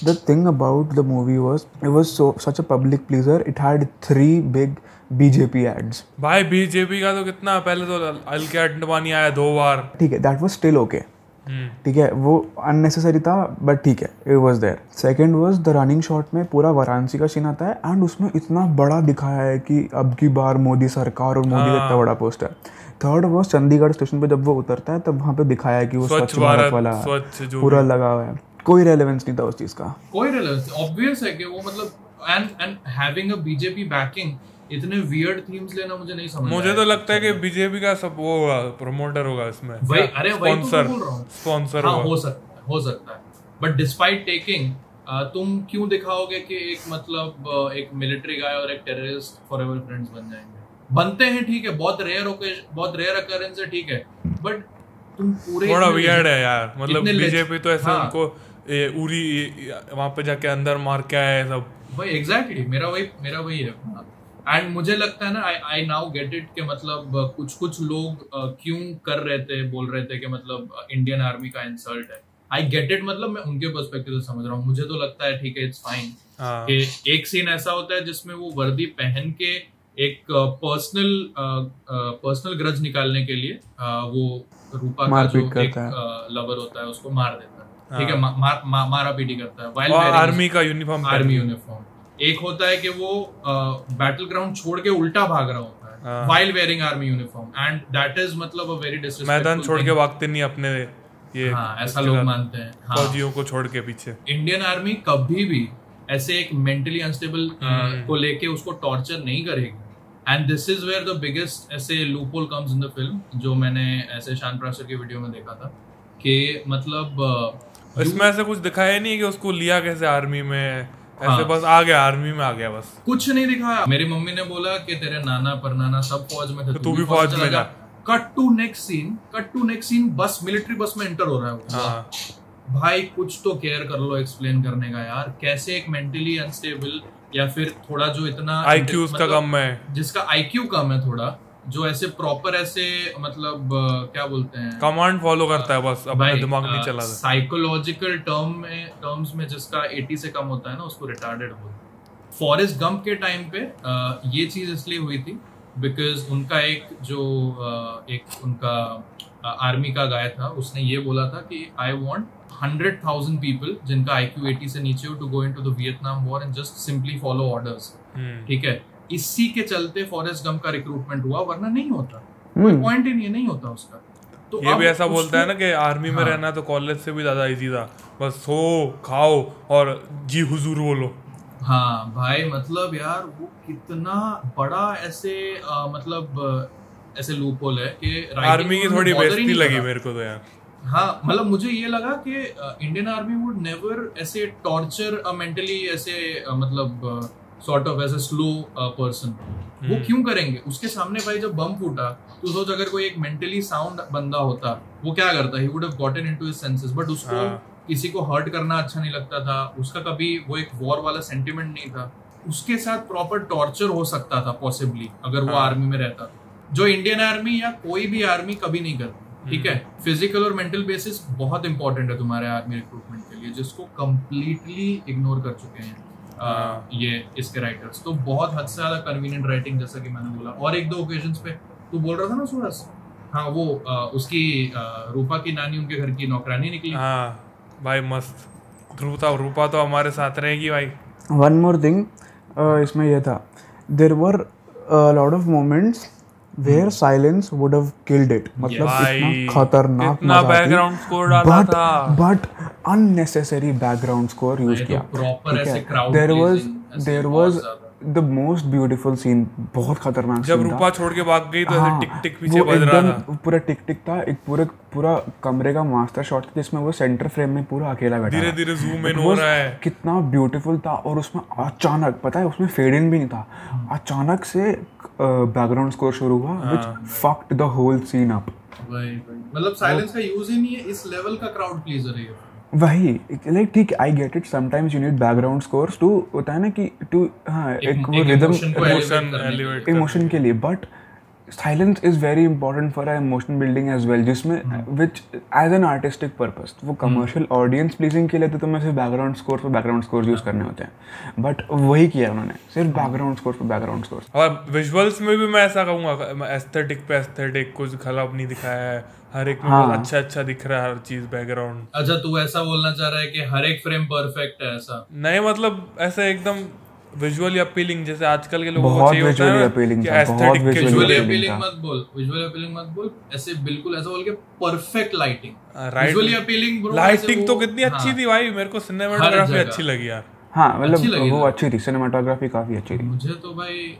The thing about the movie was it was such a public pleaser. It had 3 big BJP ads. भाई बीजेपी का तो कितना, पहले तो अलके अडवाणी आया 2 बार, ठीक है, that was still okay. ठीक है, वो unnecessary था बट ठीक है, it was there. Second was the running shot में पूरा वाराणसी का सीन आता है एंड उसमें इतना बड़ा दिखाया है कि अब की बार मोदी सरकार और मोदी का इतना बड़ा poster. Third was Chandigarh station पे जब वो उतरता है तब वहाँ पे दिखाया है कि वो स्वच्छ भारत वाला पूरा लगा हुआ है। कोई रेलेवेंस नहीं था उस चीज का, कोई रेलेवेंस। ऑब्वियस है कि वो मतलब and having a BJP banking, इतने वियर्ड थीम्स लेना मुझे नहीं समझ। मुझे तो लगता है कि बीजेपी का सब वो होगा, प्रमोटर होगा इसमें, वही तो बोल रहा हूँ, स्पॉन्सर होगा, हो सकता है। बट डिस्पाइट टेकिंग, तुम क्यों दिखाओगे कि एक मतलब एक मिलिट्री गाय और एक टेररिस्ट फॉरएवर फ्रेंड्स बन जाएंगे? बनते हैं, ठीक है, बहुत रेयर अकरेंस है, ठीक है, बट तुम पूरे थोड़ा वियर्ड है यार। मतलब बीजेपी तो ऐसे उनको उरी वहां पे जाके अंदर मार के आए सब। भाई एग्जैक्टली मेरा वही है। एंड मुझे लगता है ना, आई नाउ गेट इट, कि मतलब कुछ लोग क्यों बोल रहे थे कि मतलब इंडियन आर्मी का इंसल्ट है। आई गेट इट, मतलब मैं उनके पर्सपेक्टिव से समझ रहा हूँ। मुझे तो लगता है ठीक है, इट्स फाइन कि एक सीन ऐसा होता है जिसमें वो वर्दी पहन के एक पर्सनल ग्रज निकालने के लिए वो रूपा का जो एक लवर होता है उसको मार देता है, ठीक है, मारा पीटी करता है वाइल आर्मी यूनिफॉर्म। एक होता है कि वो बैटल ग्राउंड छोड़ के उल्टा भाग रहा होता है while wearing army uniform, and that is मतलब अ वेरी डिसरिस्पेक्टफुल। मैदान छोड़ के भागते नहीं अपने, ये ऐसा लोग मानते हैं, फौजियों को छोड़ के पीछे। इंडियन आर्मी कभी भी ऐसे एक मेंटली अनस्टेबल को लेके उसको टॉर्चर नहीं करेगी। And this is where the biggest ऐसे loophole comes in the film, जो मैंने ऐसे शान प्रासर की वीडियो में देखा था कि मतलब इसमें ऐसे कुछ दिखाया नहीं कि उसको लिया कैसे आर्मी में, ऐसे बस आ गया आर्मी में, आ गया, बस कुछ नहीं दिखाया। मेरी मम्मी ने बोला कि तेरे नाना परनाना सब फौज में थे, तू भी फौज में जा। कट टू नेक्स्ट सीन बस मिलिट्री बस में एंटर हो रहा है। भाई कुछ तो केयर कर लो एक्सप्लेन करने का यार, कैसे एक मेंटली अनस्टेबल या फिर थोड़ा जो इतना आईक्यू उसका कम है, जिसका आईक्यू कम है थोड़ा, जो ऐसे प्रॉपर ऐसे मतलब क्या बोलते हैं, कमांड फॉलो करता है बस, अपना दिमाग नहीं चलाता। साइकोलॉजिकल टर्म्स में जिसका 80 से कम होता है ना, उसको रिटार्डेड बोलते हैं। फॉरेस्ट गंप के टाइम पे ये चीज इसलिए हुई थी बिकॉज उनका एक उनका आर्मी का गाय था, उसने ये बोला था कि आई वांट 100,000 पीपल जिनका IQ 80 से नीचे हो to go into the Vietnam war and just simply follow orders. ठीक है, इसी के चलते फॉरेस्ट गंप का रिक्रूटमेंट हुआ, वरना नहीं होता, कोई पॉइंट ही नहीं होता उसका। तो ये भी ऐसा बोलता है ना कि आर्मी में रहना तो कॉलेज से भी ज्यादा इजी था, बस सो खाओ और जी हुजूर बोलो। हाँ भाई, मतलब यार वो कितना बड़ा ऐसे ऐसे लूप होल है कि आर्मी की थोड़ी बेइज्जती लगी मेरे को तो यार। हाँ, मतलब मुझे ये लगा कि इंडियन आर्मी वुड नेवर ऐसे टॉर्चर मेंटली ऐसे sort of as a slow person. वो क्यों करेंगे? उसके सामने भाई जब बम फूटा तो सोच, अगर कोई एक मेंटली साउंड बंदा होता वो क्या करता, he would have gotten into his senses. But उसको किसी को हर्ट करना अच्छा नहीं लगता था, उसका कभी वो एक वॉर वाला सेंटिमेंट नहीं था, उसके साथ प्रॉपर टॉर्चर हो सकता था पॉसिबली अगर वो आर्मी में रहता, जो इंडियन आर्मी या कोई भी आर्मी कभी नहीं करती। ठीक है, फिजिकल और मेंटल बेसिस बहुत इंपॉर्टेंट है तुम्हारे आर्मी रिक्रूटमेंट के लिए, जिसको कंप्लीटली इग्नोर कर चुके हैं ये इसके राइटर्स। तो बहुत हद से ज्यादा कन्वीनियंट राइटिंग, जैसा कि मैंने बोला। और एक दो ओकेजन्स पे तू बोल रहा था ना सूरज, हाँ वो उसकी रूपा की नानी उनके घर की नौकरानी निकली। हाँ भाई मस्त, रूपा तो हमारे साथ रहेगी भाई। वन मोर थिंग इसमें यह था, there were lot of moments where silence would have killed it. मतलब इतना खतरनाक इतना बैकग्राउंड स्कोर डाला था, but unnecessary background score use किया। प्रॉपर ऐसे crowd there was the most beautiful scene, बहुत खतरनाक जब रूपा छोड़ के भाग गई तो ऐसे टिक टिक पीछे बज रहा था, पूरा टिक टिक था, एक पूरा कमरे का मास्टर शॉट था जिसमें वो सेंटर फ्रेम में पूरा अकेला बैठा, धीरे धीरे जूम इन हो रहा है, कितना ब्यूटीफुल था। और उसमें अचानक, पता है उसमें फेड इन भी नहीं था, अचानक से बैकग्राउंड स्कोर शुरू हुआ which fucked the whole scene up. मतलब साइलेंस का यूज ही नहीं है, इस लेवल का क्राउड प्लीजर है ये। वही लाइक ठीक, I get it, sometimes you need background scores to, होता है ना कि टू, हाँ एक वो रिदम इमोशन के लिए, but silence is very important for emotion building as well, जिसमें which as an artistic purpose. वो कमर्शियल ऑडियंस प्लीजिंग के लिए तो तुम्हें सिर्फ बैकग्राउंड स्कोर्स यूज करने होते हैं, बट वही किया उन्होंने, सिर्फ बैकग्राउंड स्कोर्स। और विजुअल्स में भी मैं ऐसा कहूँगा, एस्थेटिक पे एस्थेटिक कुछ खराब नहीं दिखाया है, हर एक में बहुत अच्छा दिख रहा है हर चीज, बैकग्राउंड। अच्छा, तू ऐसा बोलना चाह रहा है कि हर एक फ्रेम परफेक्ट है? ऐसा नहीं, मतलब ऐसा एकदम विजुअली अपीलिंग, जैसे आजकल के लोगों को चाहिए होता है कि एस्थेटिक के विजुअली अपीलिंग मत बोल, ऐसे बिल्कुल ऐसा बोल के perfect lighting, visually appealing bro. Lighting तो कितनी अच्छी थी भाई, मेरे को सिनेमेटोग्राफी अच्छी लगी यार। हाँ मतलब वो अच्छी थी, सिनेमेटोग्राफी काफी अच्छी थी। मुझे तो भाई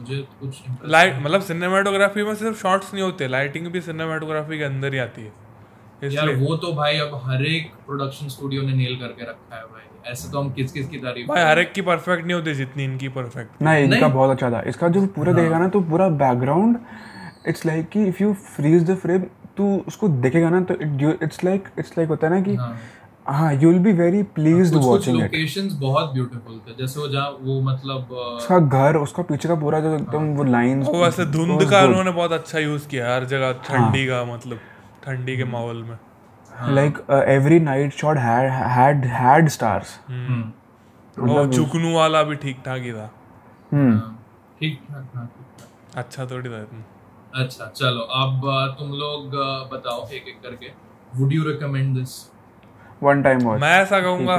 मुझे कुछ लाइट, मतलब सिनेमेटोग्राफी में सिर्फ शॉट्स नहीं होते, लाइटिंग भी सिनेमेटोग्राफी के अंदर ही आती है यार। वो तो भाई अब हर एक प्रोडक्शन स्टूडियो ने नेल करके रखा है भाई, ऐसे तो हम किस की तारीफ भाई, हर एक की परफेक्ट नहीं होती जितनी इनकी परफेक्ट। नहीं, इनका बहुत अच्छा था। इसका जो पूरा देखेगा ना तो पूरा बैकग्राउंड, इट्स लाइक कि if you freeze the frame, तू उसको देखेगा ना तो इट्स लाइक होता है ना कि हाँ, you will be very pleased watching it. Locations बहुत ब्यूटीफुल थे, जैसे वो जहाँ वो मतलब उसका घर, उसका पीछे का पूरा जो एकदम वो लाइंस, वो ऐसे धुंध का उन्होंने बहुत अच्छा यूज किया हर जगह, ठंडी का मतलब ठंडी के माहौल में। Like every night shot had stars. और जुगनू वाला भी ठीक ठाक ही था। ठीक ठाक अच्छा थोड़ी था इतना। अच्छा चलो, अब तुम लोग बताओ एक एक करके, would you recommend this? One time watch. मैं ऐसा कहूँगा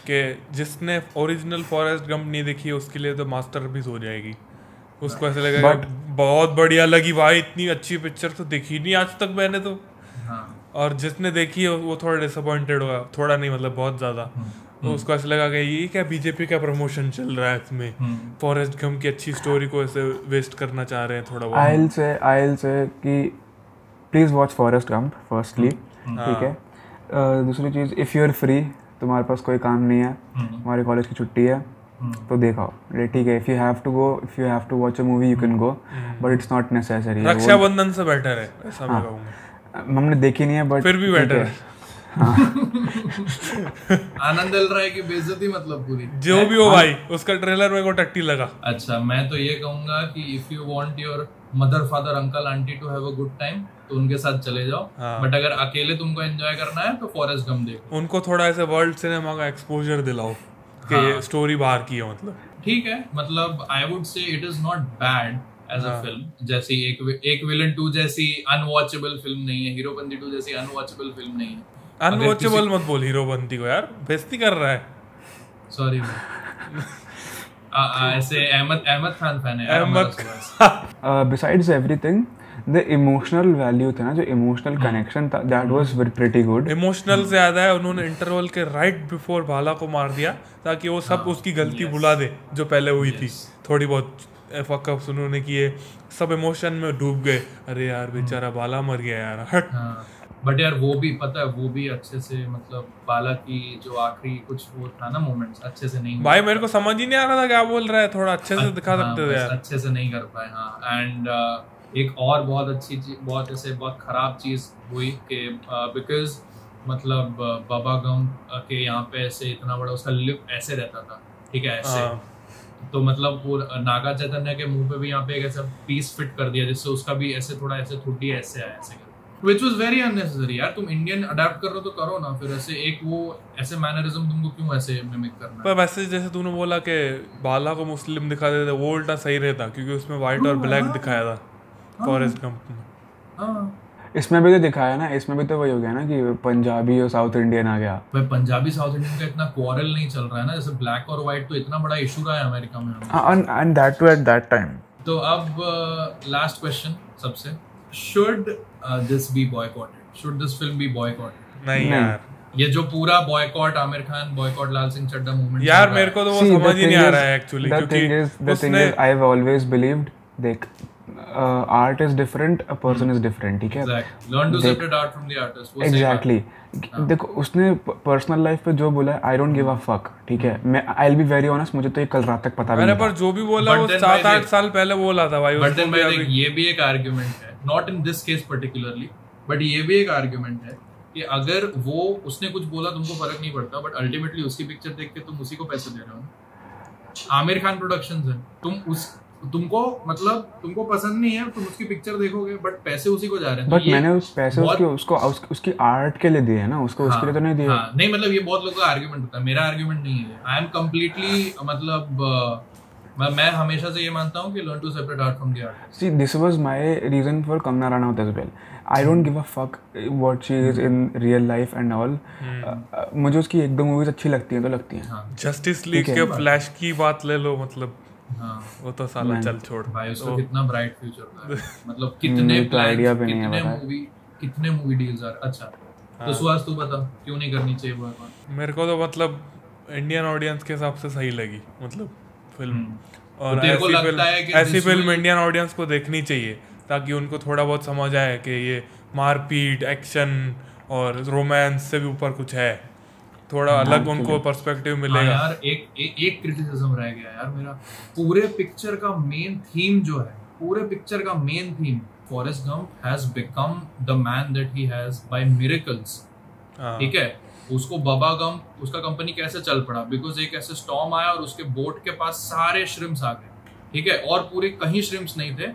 कि जिसने ओरिजिनल फॉरेस्ट गंप नहीं देखी है उसके लिए तो मास्टरपीस हो जाएगी। उसको ऐसा लगेगा बहुत बढ़िया लगी भाई, इतनी अच्छी पिक्चर तो देखी नहीं आज तक मैंने तो। और जिसने देखी है वो थोड़ा डिसअपॉइंटेड होगा, थोड़ा नहीं मतलब बहुत ज्यादा। तो उसको ऐसा लगा कि ये क्या बीजेपी का प्रमोशन चल रहा है इसमें, फॉरेस्ट गंप की अच्छी स्टोरी को ऐसे वेस्ट करना चाह रहे हैं थोड़ा बहुत। I'll say कि please watch Forrest Gump firstly, ठीक है। दूसरी चीज, इफ यू आर फ्री, तुम्हारे पास कोई काम नहीं है, हमारे कॉलेज की छुट्टी है, तो देखो ठीक है। If you have to watch a movie you can go, but it's not necessary. Rakshabandhan से बेटर है ऐसा मैं कहूँगा। हमने देखी नहीं है बट फिर भी बेटर है। आनंद मिल रहा है कि बेइज्जती मतलब पूरी जो भी हो भाई, उसका ट्रेलर मेरे को टट्टी लगा। अच्छा, मैं तो ये कहूंगा कि if you want your mother father uncle aunty to have a good time तो उनके साथ चले जाओ, बट अगर अकेले तुमको एंजॉय करना है तो फॉरेस्ट गंप देखो। उनको थोड़ा ऐसे वर्ल्ड सिनेमा का एक्सपोजर दिलाओ कि ये स्टोरी बाहर की है, मतलब ठीक है, मतलब I would say it is not bad as a film. जैसी एक विलन 2 जैसी अनवॉचेबल फिल्म नहीं है, हीरोपंती 2 जैसी अनवॉचेबल फिल्म नहीं है। अनवॉचेबल मत बोल हीरोपंती को यार, बेइज्जती कर रहा है। सॉरी ऐसे अहमद खान फैन है Ahmed. Besides everything the emotional value था ना, जो इमोशनल कनेक्शन था, that was pretty good. Emotional से ज्यादा है उन्होंने इंटरवल के राइट बिफोर बाला को मार दिया ताकि वो सब उसकी गलती भुला दे जो पहले हुई थी। थोड़ी बहुत फकअप्स उन्होंने किए, सब इमोशन में डूब गए। अरे यार बेचारा बाला मर गया यार, हट। बट यार वो भी पता है, वो भी अच्छे से मतलब बाला की जो आखिरी कुछ वो था ना मोमेंट्स अच्छे से नहीं भाई मेरे को समझ ही नहीं आ रहा था क्या बोल रहा है, थोड़ा अच्छे से दिखा सकते थे यार। अच्छे से नहीं कर पाए। हाँ, एंड एक और बहुत अच्छी चीज, बहुत ऐसे बहुत खराब चीज हुई कि बिकॉज मतलब बाबा गम के यहाँ पे ऐसे इतना बड़ा उसका लिप ऐसे रहता था, ठीक है ऐसे, तो मतलब वो नागा चैतन्य के मुंह पे भी यहाँ पे एक ऐसा पीस फिट कर दिया जिससे उसका भी ऐसे थोड़ा ऐसे ठुड्डी ऐसे आया ऐसे, which was very unnecessary यार। तुम इंडियन अडैप्ट कर रहे हो तो करो ना, फिर ऐसे एक वो ऐसे मैनरिज्म तुमको क्यों ऐसे मिमिक करना है? पर वैसे जैसे तूने बोला कि बाला को मुस्लिम दिखा देते वो उल्टा सही रहता क्योंकि उसमें व्हाइट और ब्लैक दिखाया था फॉरेस्ट गंप में। हाँ इसमें भी तो दिखाया ना, इसमें भी तो वही हो गया ना कि पंजाबी और साउथ इंडियन आ गया। भाई पंजाबी साउथ इंडियन का इतना क्वारल नहीं चल रहा है ना, जैसे ब्लैक और व्हाइट तो इतना बड़ा इशू रहा है अमेरिका में, and that too at that time. तो अब लास्ट क्वेश्चन सबसे, should this be boycotted? Should this film be boycotted? नहीं यार, ये जो पूरा बॉयकॉट आमिर खान बॉयकॉट लाल सिंह चड्ढा मूवमेंट यार मेरे को तो वो समझ ही नहीं आ रहा है एक्चुअली, क्योंकि उसने आई हैव ऑलवेज बिलीव्ड, देख art is different, a person is different, ठीक है, learn to separate art from the artist. Exactly. देखो उसने पर्सनल लाइफ पे जो बोला I don't give a fuck, ठीक है, मैं I will be very honest, मुझे तो ये कल रात तक पता भी नहीं था। पर जो भी बोला वो 7-8 साल पहले बोला था भाई। बट देन भाई ये भी एक आर्गुमेंट है, not in this case particularly, but ये भी एक आर्गुमेंट है कि अगर वो उसने कुछ बोला तुमको फर्क नहीं पड़ता, बट अल्टीमेटली उसकी पिक्चर देख के तुम उसी को पैसे दे रहे हो। आमिर खान प्रोडक्शंस है, तुमको पसंद नहीं है, तुम उसकी पिक्चर देखोगे बट पैसे उसी को जा रहे हैं। बट मैंने उस पैसे उसकी आर्ट के लिए दिए है ना, उसको उसके लिए तो नहीं दिए। नहीं मतलब ये बहुत लोगों का आर्गुमेंट होता है, मेरा आर्गुमेंट नहीं है। आई एम कम्प्लीटली मतलब मैं हमेशा से ये मानता हूँ कि learn to separate art from the art. See this was my reason for Kangana Ranaut as well. I don't give a fuck what she is in real life and all. मुझे उसकी एक दो मूवीज अच्छी लगती हैं तो लगती हैं। जस्टिस लीग के फ्लैश की बात ले लो, मतलब वो तो साला चल छोड़ भाई, उसका कितना ब्राइट फ्यूचर था, मतलब कितने कितने मूवी डील्स आ। अच्छा तो सुहास तू बता क्यों नहीं करनी चाहिए बॉयकॉट? मेरे को तो मतलब इंडियन ऑडियंस के हिसाब से सही लगी मतलब फिल्म, और ऐसी फिल्म इंडियन ऑडियंस को देखनी चाहिए ताकि उनको थोड़ा बहुत समझ आए कि ये मारपीट, एक्शन और रोमांस से भी ऊपर कुछ है, थोड़ा अलग उनको पर्सपेक्टिव मिलेगा। यार एक क्रिटिसिज्म रह गया यार मेरा, पूरे पिक्चर का मेन थीम जो है, पूरे पिक्चर का main theme, Forrest Gump has become the man that he has by miracles, ठीक है। उसको बाबा गंप, उसका कंपनी कैसे चल पड़ा? बिकॉज एक ऐसे स्टॉर्म आया और उसके बोट के पास सारे श्रिम्स आ गए, ठीक है, और पूरे कहीं श्रिम्स नहीं थे,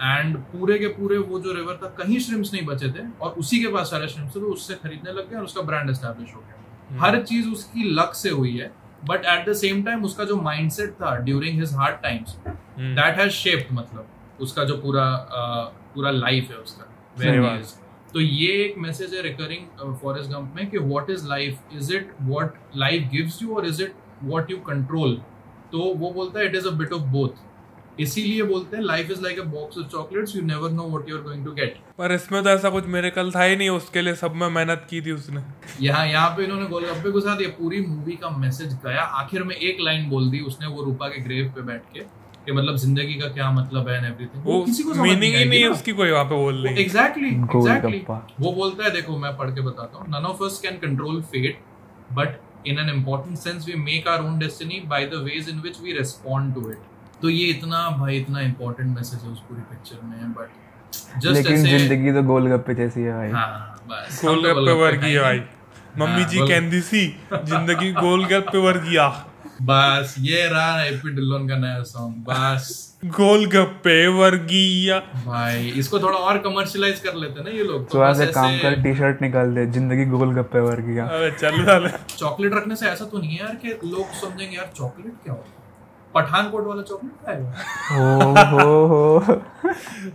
एंड पूरे के पूरे वो जो रिवर था कहीं श्रिम्स नहीं बचे थे, और उसी के पास सारे श्रिम्स थे, तो उससे खरीदने लग गए और उसका ब्रांड एस्टैब्लिश हो गया। हर चीज उसकी लक से हुई है, but at the same time उसका जो माइंडसेट था during his hard times, that has shaped, मतलब उसका जो पूरा लाइफ है उसका वेरी इज। तो ये एक मैसेज है रिकरिंग फॉरेस्ट गंप में कि what is life, is it what life gives you और is it what you control? तो वो बोलता है it is a bit of both, इसीलिए बोलते हैं life is like a box of chocolates, you never know what you are going to get. पर इसमें तो ऐसा कुछ मिरेकल था ही नहीं, उसके लिए सब में मेहनत की थी उसने। यहाँ पे इन्होंने गोलगप्पे घुसा दिया, पूरी मूवी का मैसेज गया, आखिर में एक लाइन बोल दी उसने वो रूपा के ग्रेव पे बैठ के कि मतलब जिंदगी का क्या मतलब है एंड एवरीथिंग, वो किसी को मीनिंग ही नहीं है उसकी कोई वहां पे बोल रही। एग्जैक्टली वो बोलता है, देखो मैं पढ़ के बताता हूँ, none of us can control fate but in an important sense we make our own destiny by the ways in which we respond to it. तो ये इतना इम्पोर्टेंट मैसेज है उस पूरी पिक्चर में, बट जस्ट लेकिन जिंदगी तो गोलगप्पे जैसी है भाई। हाँ बस गोलगप्पे वर्गी है भाई, मम्मी जी कहती सी जिंदगी गोलगप्पे वर्गी आ। बस ये रहा एपी डिल्लोन का नया सॉन्ग, बस गोलगप्पे वर्गीय। भाई इसको थोड़ा और कमर्शियलाइज कर लेते ना ये लोग, तो आज एक काम कर, टी शर्ट निकाल दे, जिंदगी गोलगप्पे वर्गी का। अबे चल रहा है। चॉकलेट रखने से ऐसा तो नहीं है यार कि लोग समझेंगे यार चॉकलेट क्या होता है, पठानकोट वाला चॉकलेट खाएगा। हो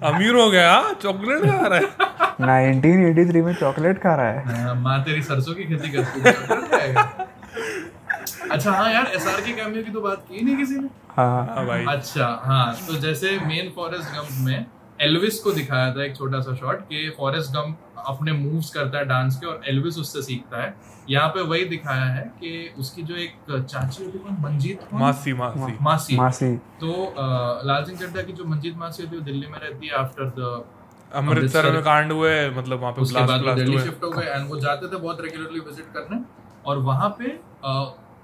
अमीर हो गया, चॉकलेट खा रहा है। 1983 में चॉकलेट खा रहा है। माँ तेरी सरसों की खेती करती है, चॉकलेट खाएगा। अच्छा हाँ यार, एसआर के कैमियो की तो बात की नहीं किसी ने। हाँ भाई अच्छा हाँ, तो जैसे मेन फॉरेस्ट गंप में एल्विस को दिखाया था एक छोटा सा शॉट कि फॉरेस्ट गंप अपने मूव्स करता है डांस के और एल्विस उससे सीखता है। यहाँ पे वही दिखाया है कि उसकी जो एक चाची होती है मंजीत, मासी मासी तो लाल सिंह चड्ढा की जो मंजीत मासी होती है वो दिल्ली में रहती है आफ्टर द अमृतसर में कांड हुए, मतलब वहाँ पे उसके बाद वो ब्लास्ट दिल्ली हुए। शिफ्ट हो गए एंड वो जाते थे बहुत रेगुलरली विजिट करने, और वहाँ पे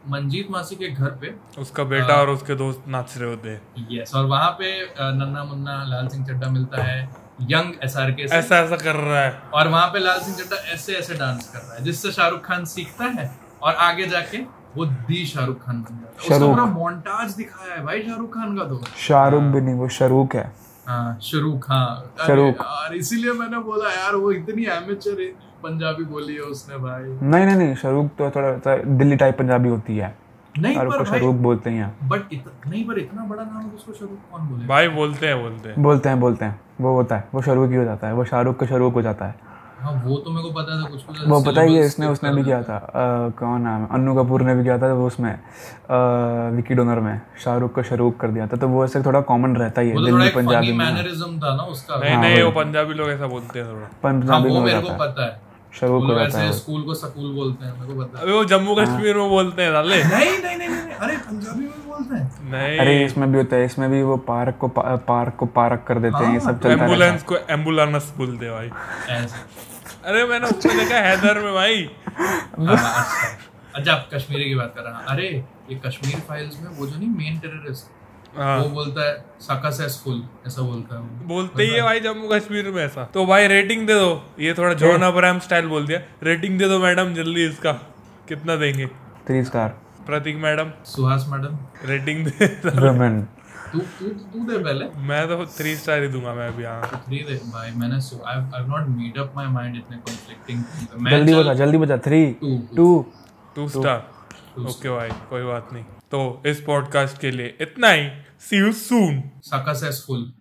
मंजीत मासी के घर पे उसका बेटा और उसके दोस्त नाच रहे होते हैं। यस, और वहाँ पे नन्ना मुन्ना लाल सिंह चड्ढा मिलता है यंग एसआरके से, ऐसा ऐसा कर रहा है, और वहाँ पे लाल सिंह चड्ढा ऐसे ऐसे डांस कर रहा है जिससे शाहरुख खान सीखता है और आगे जाके वो दी शाहरुख खान बन जाता है। उसका पूरा मोन्टाज दिखाया है भाई शाहरुख खान का, तो शाहरुख भी नहीं, वो शाहरुख है। हाँ शाहरुख, हाँ शाहरुख। और इसीलिए मैंने बोला यार वो इतनी एमेचर पंजाबी बोली है उसने भाई। नहीं शाहरुख तो थोड़ा दिल्ली टाइप पंजाबी होती है, नहीं शाहरुख पर को भाई, शाहरुख बोलते हैं यहाँ। बट नहीं पर इतना बड़ा नाम है उसको शाहरुख कौन बोले भाई बोलते हैं। वो होता है, वो शाहरुख ही हो जाता है, वो शाहरुख का शाहरुख हो जाता है। हाँ वो तो मेरे को पता था कुछ वो पता ही है, उसने भी किया था, कौन नाम है, अन्नू कपूर ने भी किया था वो उसमें विकी डोनर में शाहरुख को शाहरुख कर दिया था। तो वो ऐसे थोड़ा कॉमन रहता ही है दिल्ली पंजाबी में। मैनरिज्म था ना उसका। नहीं वो पंजाबी लोग ऐसा बोलते हैं थोड़ा, पंजाबी में वो हो मेरे जाता को है, पता है, शाहरुख हो जाता है। स्कूल को सकूल बोलते हैं, मेरे को पता है। अबे वो जम्मू कश्मीर में बोलते हैं साले। नहीं, अरे पंजाबी में बोलते हैं। नहीं अरे इसमें भी होता है, इसमें भी वो पार्क को पार्क कर देते हैं, ये सब चलता रहता है। एम्बुलेंस को एम्बुलेंस बोलते हैं भाई। ऐसे अरे मैंने उसमें देखा हैदर में भाई। अच्छा कश्मीरी की बात कर रहा हूँ। अरे ये कश्मीर फाइल्स में वो जो नहीं मेन टेररिस्ट वो बोलता है सक्सेसफुल, ऐसा बोलता है वो। बोलते ही है भाई जम्मू कश्मीर में ऐसा। तो भाई रेटिंग दे दो, ये थोड़ा जॉन अब्राहम स्टाइल बोल दिया। रेटिंग दे दो मैडम जल्दी, इसका कितना देंगे? 3 स्टार। प्रतीक मैडम, सुहास मैडम, रेटिंग दे। वुमेन तू दे पहले। मैं तो 3 स्टार ही दूंगा मैं अभी। हाँ 3 दे भाई, मैंने I have not made up my mind, इतने कॉन्फ्लिक्टिंग। जल्दी बता 3 2 स्टार। ओके भाई कोई बात नहीं। तो इस पॉडकास्ट के लिए इतना ही। सी यू सून। सक्सेसफुल।